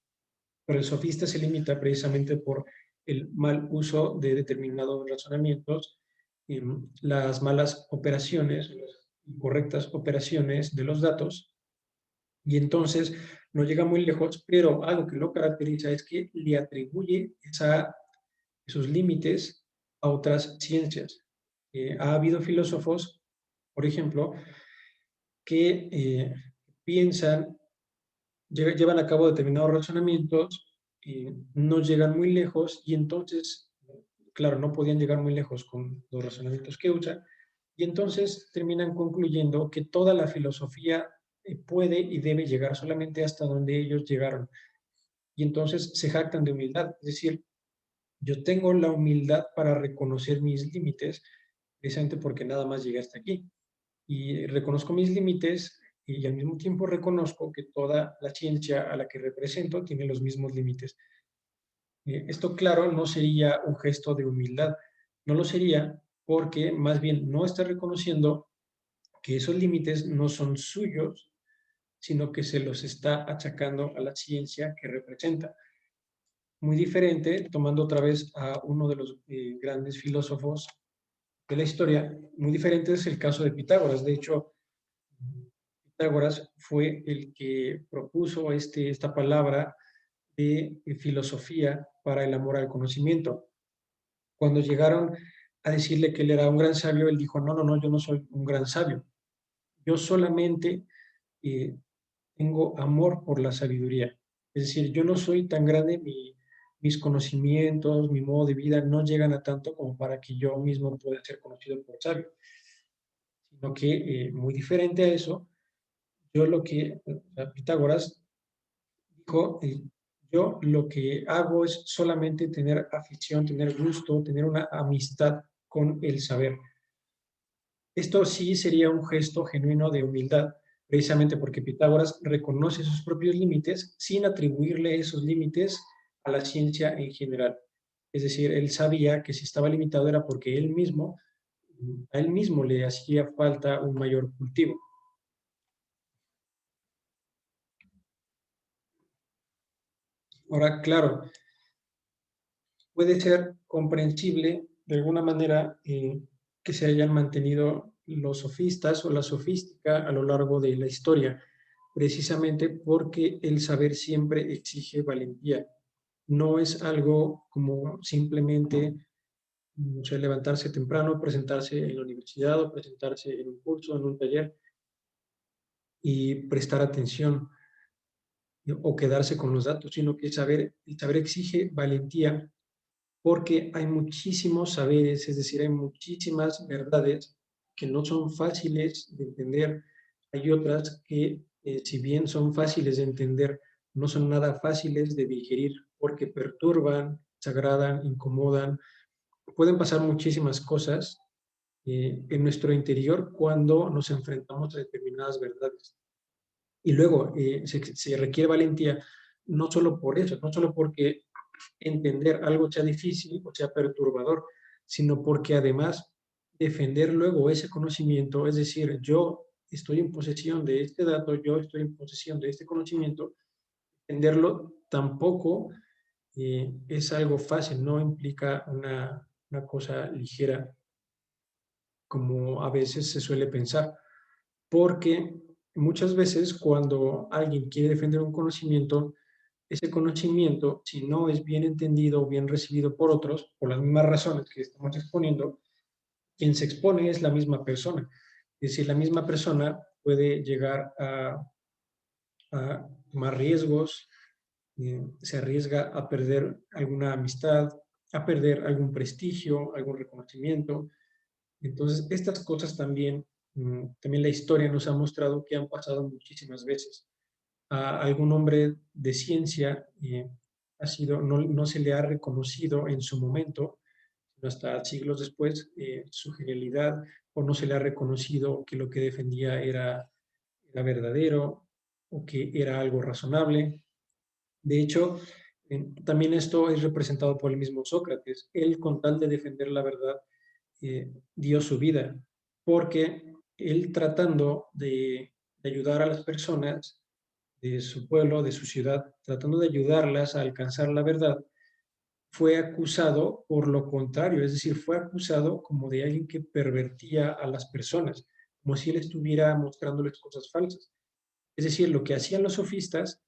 Pero el sofista se limita precisamente por el mal uso de determinados razonamientos, las malas operaciones, las incorrectas operaciones de los datos, y entonces no llega muy lejos, pero algo que lo caracteriza es que le atribuye esos límites a otras ciencias. Ha habido filósofos, por ejemplo, que piensan, llevan a cabo determinados razonamientos, no llegan muy lejos y entonces, claro, no podían llegar muy lejos con los razonamientos que usan, y entonces terminan concluyendo que toda la filosofía puede y debe llegar solamente hasta donde ellos llegaron. Y entonces se jactan de humildad, es decir, yo tengo la humildad para reconocer mis límites, precisamente porque nada más llegué hasta aquí. Y reconozco mis límites y al mismo tiempo reconozco que toda la ciencia a la que represento tiene los mismos límites. Esto, claro, no sería un gesto de humildad, no lo sería porque más bien no está reconociendo que esos límites no son suyos, sino que se los está achacando a la ciencia que representa. Muy diferente, tomando otra vez a uno de los grandes filósofos de la historia, muy diferente es el caso de Pitágoras. De hecho, Pitágoras fue el que propuso esta palabra de filosofía para el amor al conocimiento. Cuando llegaron a decirle que él era un gran sabio, él dijo, no, no, no, yo no soy un gran sabio. Yo solamente eh, tengo amor por la sabiduría. Es decir, yo no soy tan grande, mis conocimientos, mi modo de vida no llegan a tanto como para que yo mismo pueda ser conocido por sabio. Sino que, muy diferente a eso, Pitágoras dijo, yo lo que hago es solamente tener afición, tener gusto, tener una amistad con el saber. Esto sí sería un gesto genuino de humildad, precisamente porque Pitágoras reconoce sus propios límites sin atribuirle esos límites a la ciencia en general. Es decir, él sabía que si estaba limitado era porque a él mismo le hacía falta un mayor cultivo. Ahora, claro, puede ser comprensible de alguna manera que se hayan mantenido los sofistas o la sofística a lo largo de la historia, precisamente porque el saber siempre exige valentía. No es algo como simplemente, no sé, levantarse temprano, presentarse en la universidad o presentarse en un curso, en un taller y prestar atención o quedarse con los datos, sino que el saber exige valentía porque hay muchísimos saberes, es decir, hay muchísimas verdades que no son fáciles de entender. Hay otras que, si bien son fáciles de entender, no son nada fáciles de digerir porque perturban, desagradan, incomodan. Pueden pasar muchísimas cosas en nuestro interior cuando nos enfrentamos a determinadas verdades. Y luego se requiere valentía no solo por eso, no solo porque entender algo sea difícil o sea perturbador, sino porque además defender luego ese conocimiento, es decir, yo estoy en posesión de este dato, yo estoy en posesión de este conocimiento, entenderlo tampoco es algo fácil, no implica una cosa ligera como a veces se suele pensar, porque muchas veces cuando alguien quiere defender un conocimiento, ese conocimiento, si no es bien entendido o bien recibido por otros, por las mismas razones que estamos exponiendo, quien se expone es la misma persona. Es decir, la misma persona puede llegar a tomar riesgos, se arriesga a perder alguna amistad, a perder algún prestigio, algún reconocimiento. Entonces, estas cosas también, también la historia nos ha mostrado que han pasado muchísimas veces. A algún hombre de ciencia no se le ha reconocido en su momento, sino hasta siglos después, su genialidad, o no se le ha reconocido que lo que defendía era verdadero o que era algo razonable. De hecho, también esto es representado por el mismo Sócrates. Él, con tal de defender la verdad, dio su vida, porque él tratando de ayudar a las personas de su pueblo, de su ciudad, tratando de ayudarlas a alcanzar la verdad, fue acusado por lo contrario, es decir, fue acusado como de alguien que pervertía a las personas, como si él estuviera mostrándoles cosas falsas. Es decir, lo que hacían los sofistas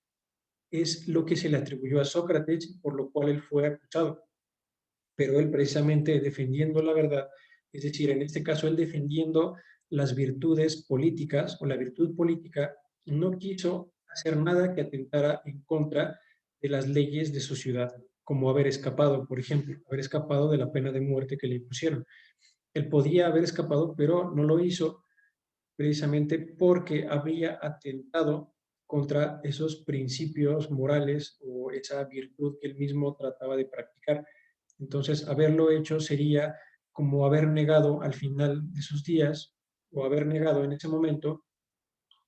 es lo que se le atribuyó a Sócrates, por lo cual él fue acusado. Pero él precisamente defendiendo la verdad, es decir, en este caso él defendiendo las virtudes políticas o la virtud política, no quiso hacer nada que atentara en contra de las leyes de su ciudad, como haber escapado, por ejemplo, haber escapado de la pena de muerte que le impusieron. Él podía haber escapado, pero no lo hizo precisamente porque había atentado contra esos principios morales o esa virtud que él mismo trataba de practicar. Entonces, haberlo hecho sería como haber negado al final de sus días o haber negado en ese momento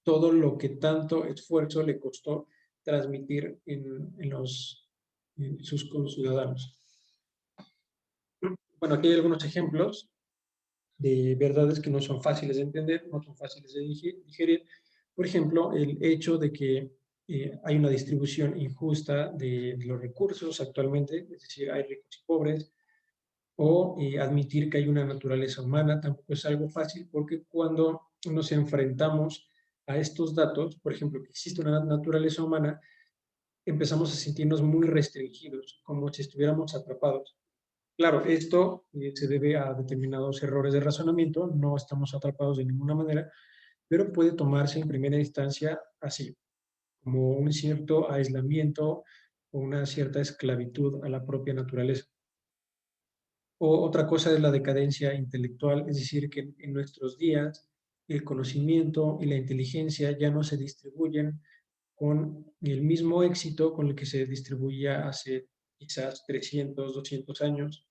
todo lo que tanto esfuerzo le costó transmitir en sus conciudadanos. Bueno, aquí hay algunos ejemplos de verdades que no son fáciles de entender, no son fáciles de digerir. Por ejemplo, el hecho de que hay una distribución injusta de los recursos actualmente, es decir, hay ricos y pobres, o admitir que hay una naturaleza humana, tampoco es algo fácil porque cuando nos enfrentamos a estos datos, por ejemplo, que existe una naturaleza humana, empezamos a sentirnos muy restringidos, como si estuviéramos atrapados. Claro, esto se debe a determinados errores de razonamiento, no estamos atrapados de ninguna manera, pero puede tomarse en primera instancia así, como un cierto aislamiento o una cierta esclavitud a la propia naturaleza. O otra cosa es la decadencia intelectual, es decir, que en nuestros días el conocimiento y la inteligencia ya no se distribuyen con el mismo éxito con el que se distribuía hace quizás 300, 200 años.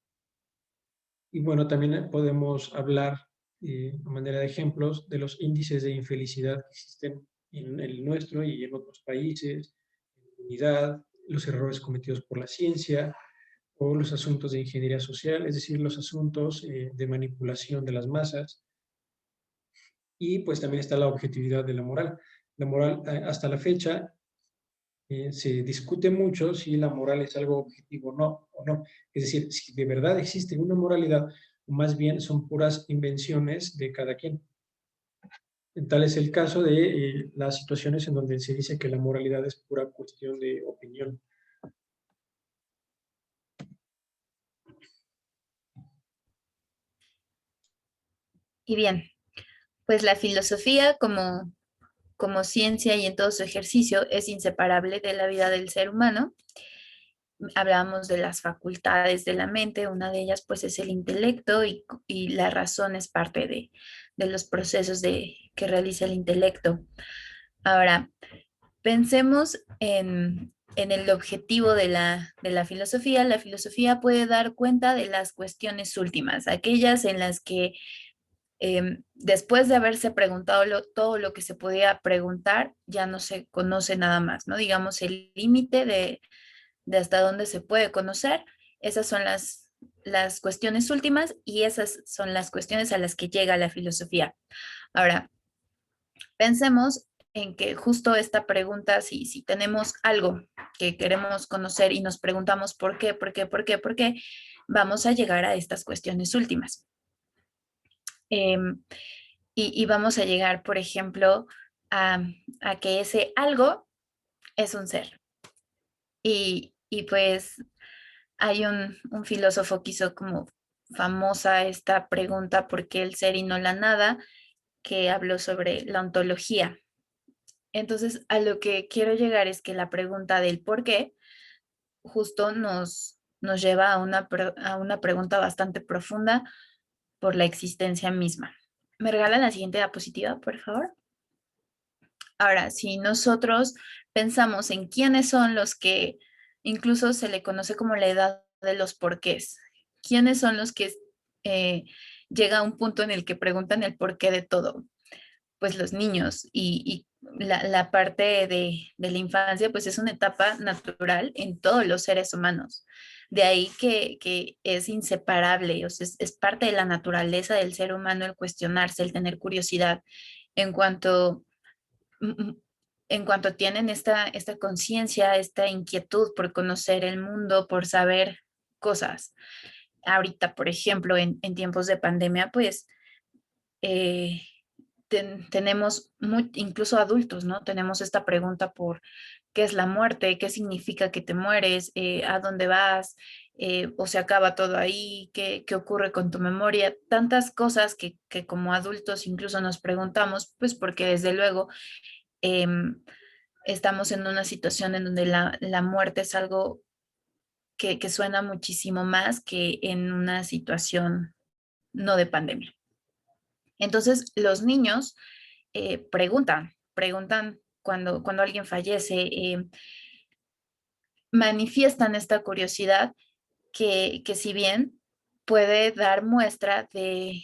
Y bueno, también podemos hablar, a manera de ejemplos, de los índices de infelicidad que existen en el nuestro y en otros países, en la unidad, los errores cometidos por la ciencia, o los asuntos de ingeniería social, es decir, los asuntos de manipulación de las masas. Y pues también está la objetividad de la moral. La moral, hasta la fecha, se discute mucho si la moral es algo objetivo o no. Es decir, si de verdad existe una moralidad, o más bien son puras invenciones de cada quien. Tal es el caso de las situaciones en donde se dice que la moralidad es pura cuestión de opinión.
Y bien, pues la filosofía como ciencia y en todo su ejercicio es inseparable de la vida del ser humano. Hablábamos de las facultades de la mente, una de ellas pues es el intelecto y la razón es parte de los procesos que realiza el intelecto. Ahora, pensemos en el objetivo de la filosofía. La filosofía puede dar cuenta de las cuestiones últimas, aquellas en las que después de haberse preguntado todo lo que se podía preguntar, ya no se conoce nada más, ¿no? Digamos, el límite de hasta dónde se puede conocer, esas son las cuestiones últimas y esas son las cuestiones a las que llega la filosofía. Ahora, pensemos en que justo esta pregunta, si tenemos algo que queremos conocer y nos preguntamos por qué, vamos a llegar a estas cuestiones últimas. Y vamos a llegar, por ejemplo, a que ese algo es un ser. Y pues hay un filósofo que hizo como famosa esta pregunta, ¿por qué el ser y no la nada?, que habló sobre la ontología. Entonces, a lo que quiero llegar es que la pregunta del por qué justo nos lleva a una pregunta bastante profunda por la existencia misma. ¿Me regalan la siguiente diapositiva, por favor? Ahora, si nosotros pensamos en quiénes son los que incluso se le conoce como la edad de los porqués, quiénes son los que llega a un punto en el que preguntan el porqué de todo, pues los niños y la parte de la infancia, pues es una etapa natural en todos los seres humanos. De ahí que es inseparable, o sea, es parte de la naturaleza del ser humano el cuestionarse, el tener curiosidad en cuanto en cuanto tienen esta conciencia, esta inquietud por conocer el mundo, por saber cosas. Ahorita, por ejemplo, en tiempos de pandemia, pues eh, tenemos incluso adultos, ¿no? Tenemos esta pregunta por qué es la muerte, qué significa que te mueres, a dónde vas, o se acaba todo ahí, qué ocurre con tu memoria, tantas cosas que como adultos incluso nos preguntamos, pues porque desde luego em, estamos en una situación en donde la muerte es algo que suena muchísimo más que en una situación no de pandemia. Entonces, los niños preguntan cuando alguien fallece, manifiestan esta curiosidad que si bien puede dar muestra de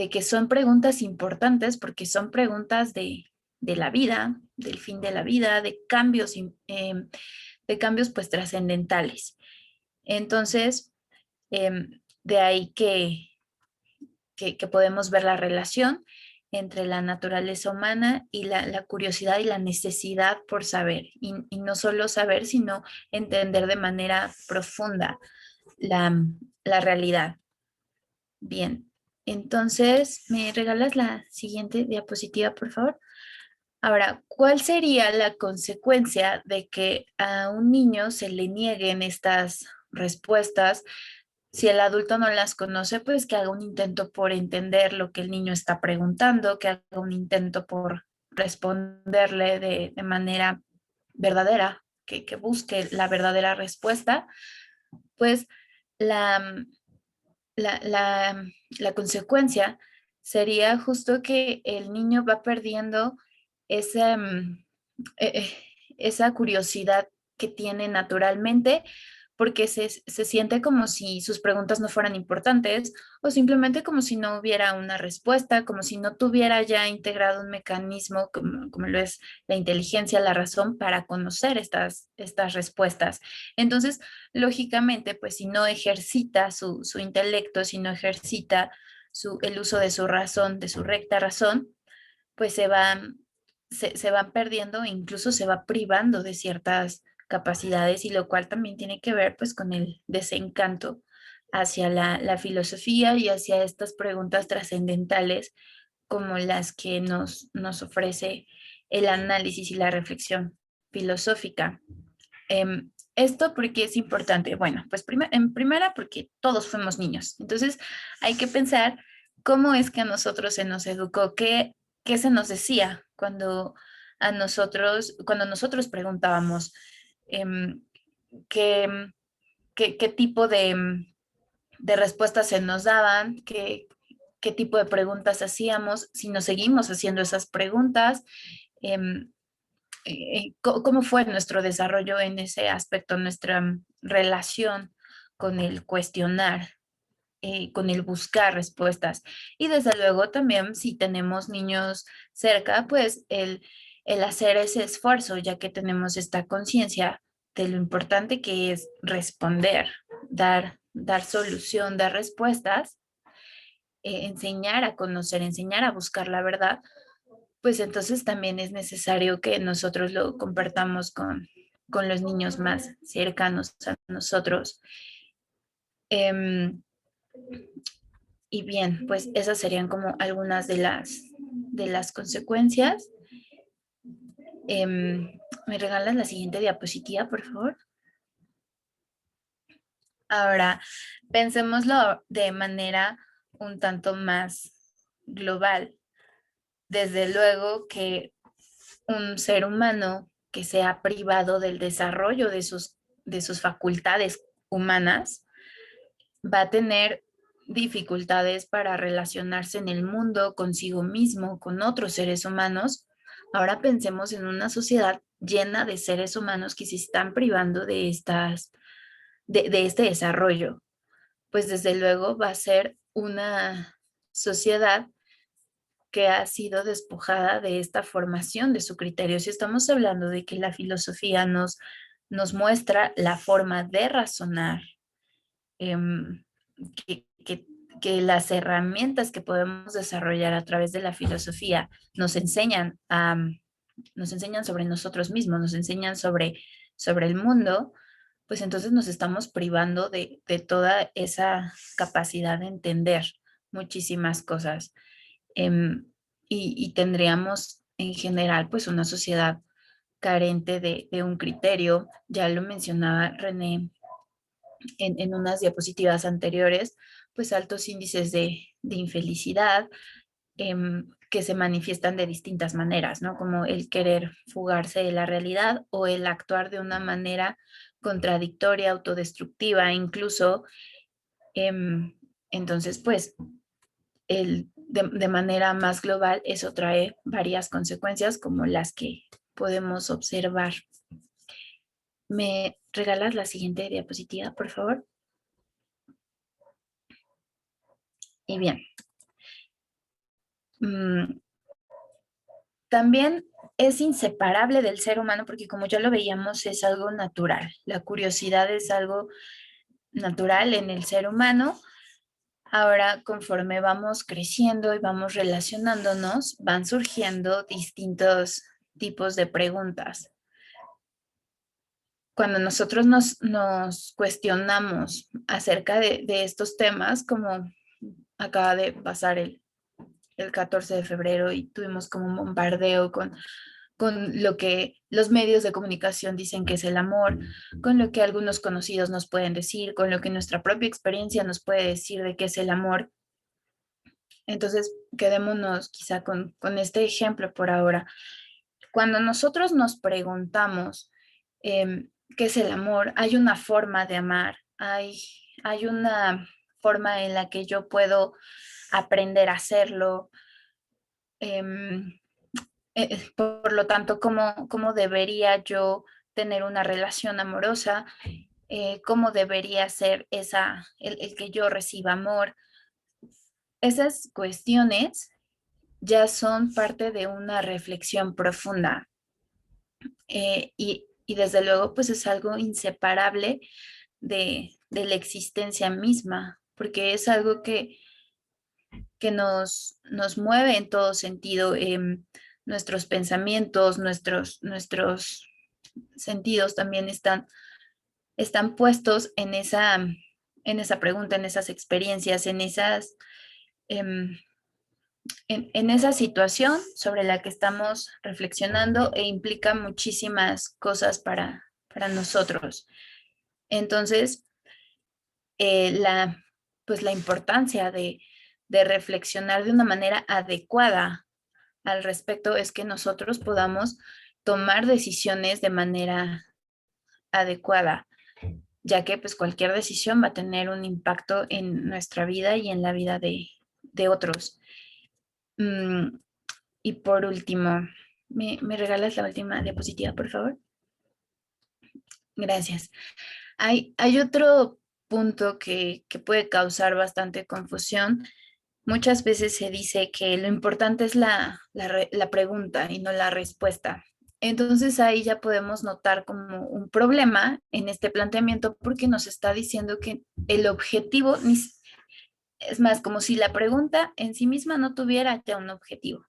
que son preguntas importantes porque son preguntas de la vida, del fin de la vida, de cambios pues trascendentales. Entonces, de ahí que podemos ver la relación entre la naturaleza humana y la curiosidad y la necesidad por saber, y no solo saber, sino entender de manera profunda la realidad. Bien, entonces, ¿me regalas la siguiente diapositiva, por favor? Ahora, ¿cuál sería la consecuencia de que a un niño se le nieguen estas respuestas? Si el adulto no las conoce, pues que haga un intento por entender lo que el niño está preguntando, que haga un intento por responderle de manera verdadera, que busque la verdadera respuesta, pues la, la consecuencia sería justo que el niño va perdiendo esa, esa curiosidad que tiene naturalmente porque se siente como si sus preguntas no fueran importantes o simplemente como si no hubiera una respuesta, como si no tuviera ya integrado un mecanismo como lo es la inteligencia, la razón para conocer estas respuestas. Entonces, lógicamente, pues si no ejercita su intelecto, si no ejercita el uso de su razón, de su recta razón, pues se van perdiendo e incluso se va privando de ciertas capacidades y lo cual también tiene que ver pues con el desencanto hacia la filosofía y hacia estas preguntas trascendentales como las que nos ofrece el análisis y la reflexión filosófica. Esto porque es importante. Bueno, pues en primera porque todos fuimos niños. Entonces hay que pensar cómo es que a nosotros se nos educó, qué se nos decía cuando nosotros preguntábamos em, qué, qué tipo de respuestas se nos daban, qué tipo de preguntas hacíamos, si nos seguimos haciendo esas preguntas. em, ¿Cómo fue nuestro desarrollo en ese aspecto, nuestra relación con el cuestionar, con el buscar respuestas? Y desde luego también si tenemos niños cerca, pues el hacer ese esfuerzo, ya que tenemos esta conciencia de lo importante que es responder, dar solución, dar respuestas, enseñar a conocer, enseñar a buscar la verdad, pues entonces también es necesario que nosotros lo compartamos con los niños más cercanos a nosotros. Em, y bien, pues esas serían como algunas de las consecuencias. ¿Me regalas la siguiente diapositiva, por favor? Ahora, pensémoslo de manera un tanto más global. Desde luego que un ser humano que sea privado del desarrollo de sus facultades humanas va a tener dificultades para relacionarse en el mundo, consigo mismo, con otros seres humanos. Ahora pensemos en una sociedad llena de seres humanos que se están privando de este desarrollo. Pues desde luego va a ser una sociedad que ha sido despojada de esta formación de su criterio. Si estamos hablando de que la filosofía nos muestra la forma de razonar, em, que, que, que las herramientas que podemos desarrollar a través de la filosofía nos enseñan sobre nosotros mismos, nos enseñan sobre el mundo, pues entonces nos estamos privando de toda esa capacidad de entender muchísimas cosas. Em, y tendríamos en general pues una sociedad carente de un criterio. Ya lo mencionaba René en unas diapositivas anteriores, pues altos índices de infelicidad que se manifiestan de distintas maneras, ¿no? Como el querer fugarse de la realidad o el actuar de una manera contradictoria, autodestructiva, incluso. Entonces, pues, de manera más global, eso trae varias consecuencias como las que podemos observar. ¿Me regalas la siguiente diapositiva, por favor? Y bien, también es inseparable del ser humano porque como ya lo veíamos es algo natural. La curiosidad es algo natural en el ser humano. Ahora, conforme vamos creciendo y vamos relacionándonos, van surgiendo distintos tipos de preguntas. Cuando nosotros nos cuestionamos acerca de estos temas, como acaba de pasar el 14 de febrero y tuvimos como un bombardeo con lo que los medios de comunicación dicen que es el amor, con lo que algunos conocidos nos pueden decir, con lo que nuestra propia experiencia nos puede decir de qué es el amor. Entonces, quedémonos quizá con este ejemplo por ahora. Cuando nosotros nos preguntamos qué es el amor, hay una forma de amar, hay una forma en la que yo puedo aprender a hacerlo. em, por lo tanto, ¿cómo debería yo tener una relación amorosa? cómo debería ser el que yo reciba amor. Esas cuestiones ya son parte de una reflexión profunda, y desde luego pues es algo inseparable de la existencia misma, porque es algo que nos mueve en todo sentido. Nuestros pensamientos, nuestros sentidos también están puestos en esa pregunta, en esas experiencias, em, en esa situación sobre la que estamos reflexionando, e implica muchísimas cosas para nosotros. Entonces, pues la importancia de reflexionar de una manera adecuada al respecto es que nosotros podamos tomar decisiones de manera adecuada, ya que pues cualquier decisión va a tener un impacto en nuestra vida y en la vida de otros. Mm, y por último, ¿me regalas la última diapositiva, por favor? Gracias. Hay otro punto que puede causar bastante confusión. Muchas veces se dice que lo importante es la pregunta y no la respuesta. Entonces ahí ya podemos notar como un problema en este planteamiento, porque nos está diciendo que el objetivo, es más, como si la pregunta en sí misma no tuviera ya un objetivo.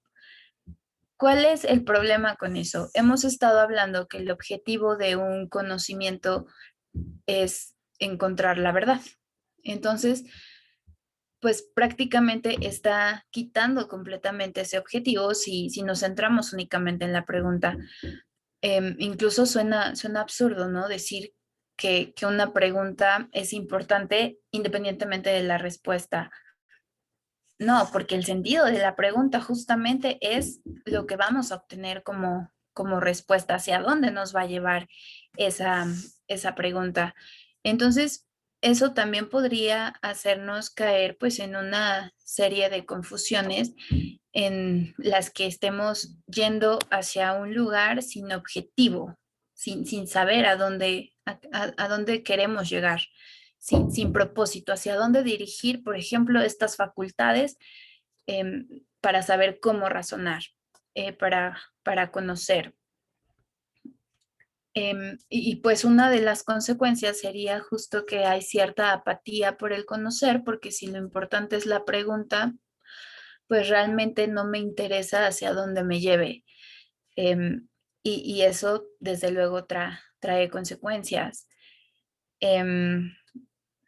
¿Cuál es el problema con eso? Hemos estado hablando que el objetivo de un conocimiento es encontrar la verdad. Entonces, pues prácticamente está quitando completamente ese objetivo si nos centramos únicamente en la pregunta. Incluso suena absurdo, ¿no? Decir que una pregunta es importante independientemente de la respuesta. No, porque el sentido de la pregunta justamente es lo que vamos a obtener como respuesta, hacia dónde nos va a llevar esa, esa pregunta. Entonces, eso también podría hacernos caer pues en una serie de confusiones en las que estemos yendo hacia un lugar sin objetivo, sin saber a dónde queremos llegar, sin propósito, hacia dónde dirigir, por ejemplo, estas facultades, para saber cómo razonar, para conocer. Pues una de las consecuencias sería justo que hay cierta apatía por el conocer, porque si lo importante es la pregunta, pues realmente no me interesa hacia dónde me lleve. Y eso desde luego trae consecuencias. Em,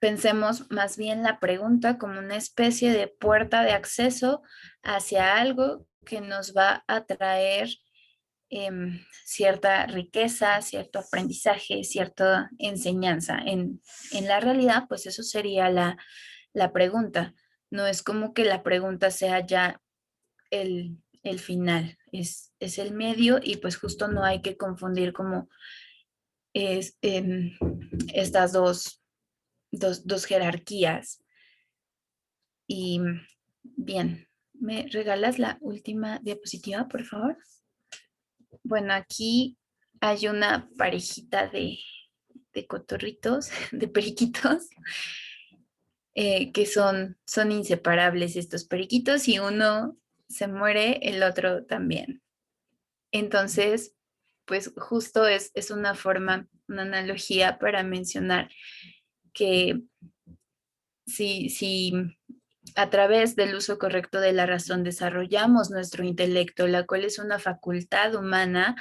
Pensemos más bien la pregunta como una especie de puerta de acceso hacia algo que nos va a traer cierta riqueza, cierto aprendizaje, cierta enseñanza. En la realidad, pues eso sería la pregunta. No es como que la pregunta sea ya el final, es el medio, y pues justo no hay que confundir como es, estas dos jerarquías. Y bien, ¿me regalas la última diapositiva, por favor? Bueno, aquí hay una parejita de cotorritos, de periquitos, que son inseparables estos periquitos. Y uno se muere, el otro también. Entonces, pues justo es una forma, una analogía para mencionar que si a través del uso correcto de la razón desarrollamos nuestro intelecto, la cual es una facultad humana,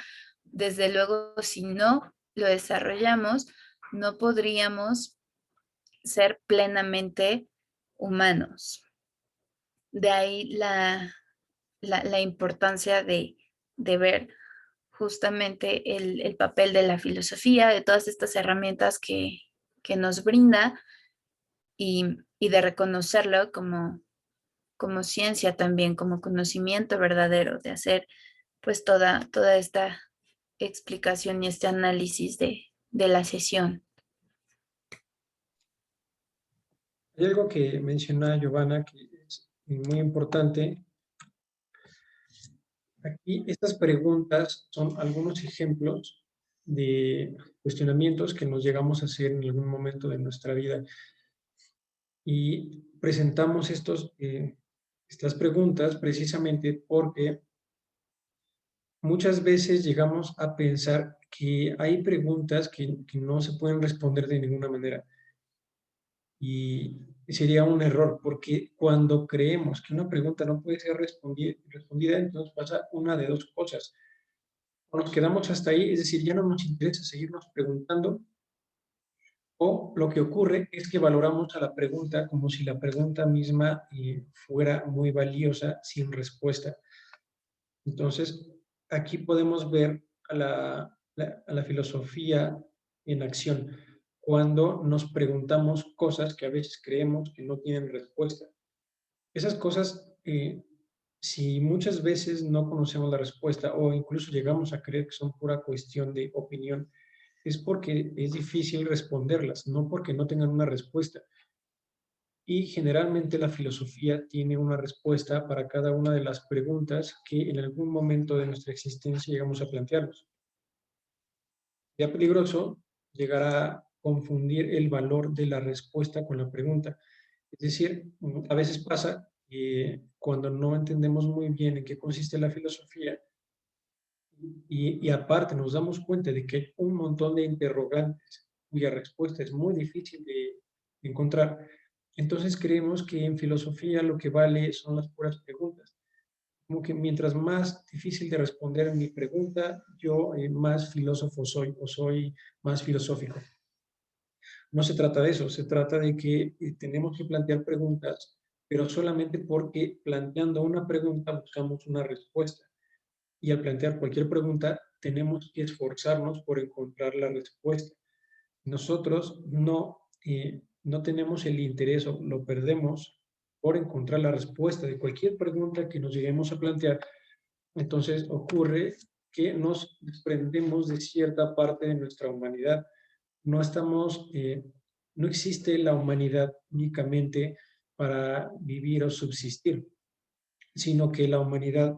desde luego si no lo desarrollamos, no podríamos ser plenamente humanos. De ahí la importancia de ver justamente el papel de la filosofía, de todas estas herramientas que nos brinda, y de reconocerlo como ciencia también, como conocimiento verdadero, de hacer pues toda esta explicación y este análisis de la sesión.
Hay algo que menciona Giovanna que es muy importante. Aquí estas preguntas son algunos ejemplos de cuestionamientos que nos llegamos a hacer en algún momento de nuestra vida. Y presentamos estas preguntas precisamente porque muchas veces llegamos a pensar que hay preguntas que no se pueden responder de ninguna manera. Y sería un error, porque cuando creemos que una pregunta no puede ser respondida, entonces pasa una de dos cosas. O nos quedamos hasta ahí, es decir, ya no nos interesa seguirnos preguntando, o lo que ocurre es que valoramos a la pregunta como si la pregunta misma fuera muy valiosa sin respuesta. Entonces, aquí podemos ver a la filosofía en acción, cuando nos preguntamos cosas que a veces creemos que no tienen respuesta. Esas cosas, si muchas veces no conocemos la respuesta o incluso llegamos a creer que son pura cuestión de opinión, es porque es difícil responderlas, no porque no tengan una respuesta. Y generalmente la filosofía tiene una respuesta para cada una de las preguntas que en algún momento de nuestra existencia llegamos a plantearnos. Sería peligroso llegar a confundir el valor de la respuesta con la pregunta. Es decir, a veces pasa que cuando no entendemos muy bien en qué consiste la filosofía y aparte nos damos cuenta de que hay un montón de interrogantes cuya respuesta es muy difícil de encontrar, entonces creemos que en filosofía lo que vale son las puras preguntas. Como que mientras más difícil de responder mi pregunta, yo más filósofo soy o soy más filosófico. No se trata de eso, se trata de que tenemos que plantear preguntas, pero solamente porque planteando una pregunta buscamos una respuesta. Y al plantear cualquier pregunta, tenemos que esforzarnos por encontrar la respuesta. Nosotros no tenemos el interés o lo perdemos por encontrar la respuesta de cualquier pregunta que nos lleguemos a plantear. Entonces ocurre que nos desprendemos de cierta parte de nuestra humanidad. No estamos, no existe la humanidad únicamente para vivir o subsistir, sino que la humanidad,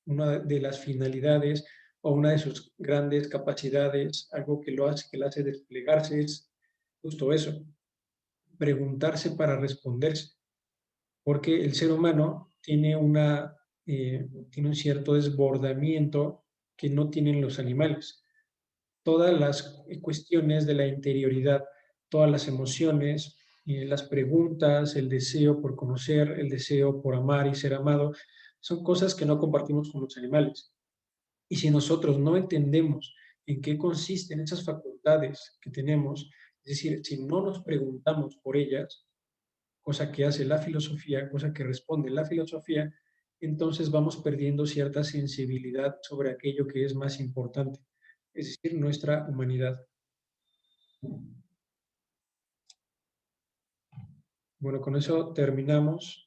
una de las finalidades o una de sus grandes capacidades, algo que la hace desplegarse es justo eso, preguntarse para responderse, porque el ser humano tiene un cierto desbordamiento que no tienen los animales. Todas las cuestiones de la interioridad, todas las emociones, las preguntas, el deseo por conocer, el deseo por amar y ser amado, son cosas que no compartimos con los animales. Y si nosotros no entendemos en qué consisten esas facultades que tenemos, es decir, si no nos preguntamos por ellas, cosa que hace la filosofía, cosa que responde la filosofía, entonces vamos perdiendo cierta sensibilidad sobre aquello que es más importante, es decir, nuestra humanidad. Bueno, con eso terminamos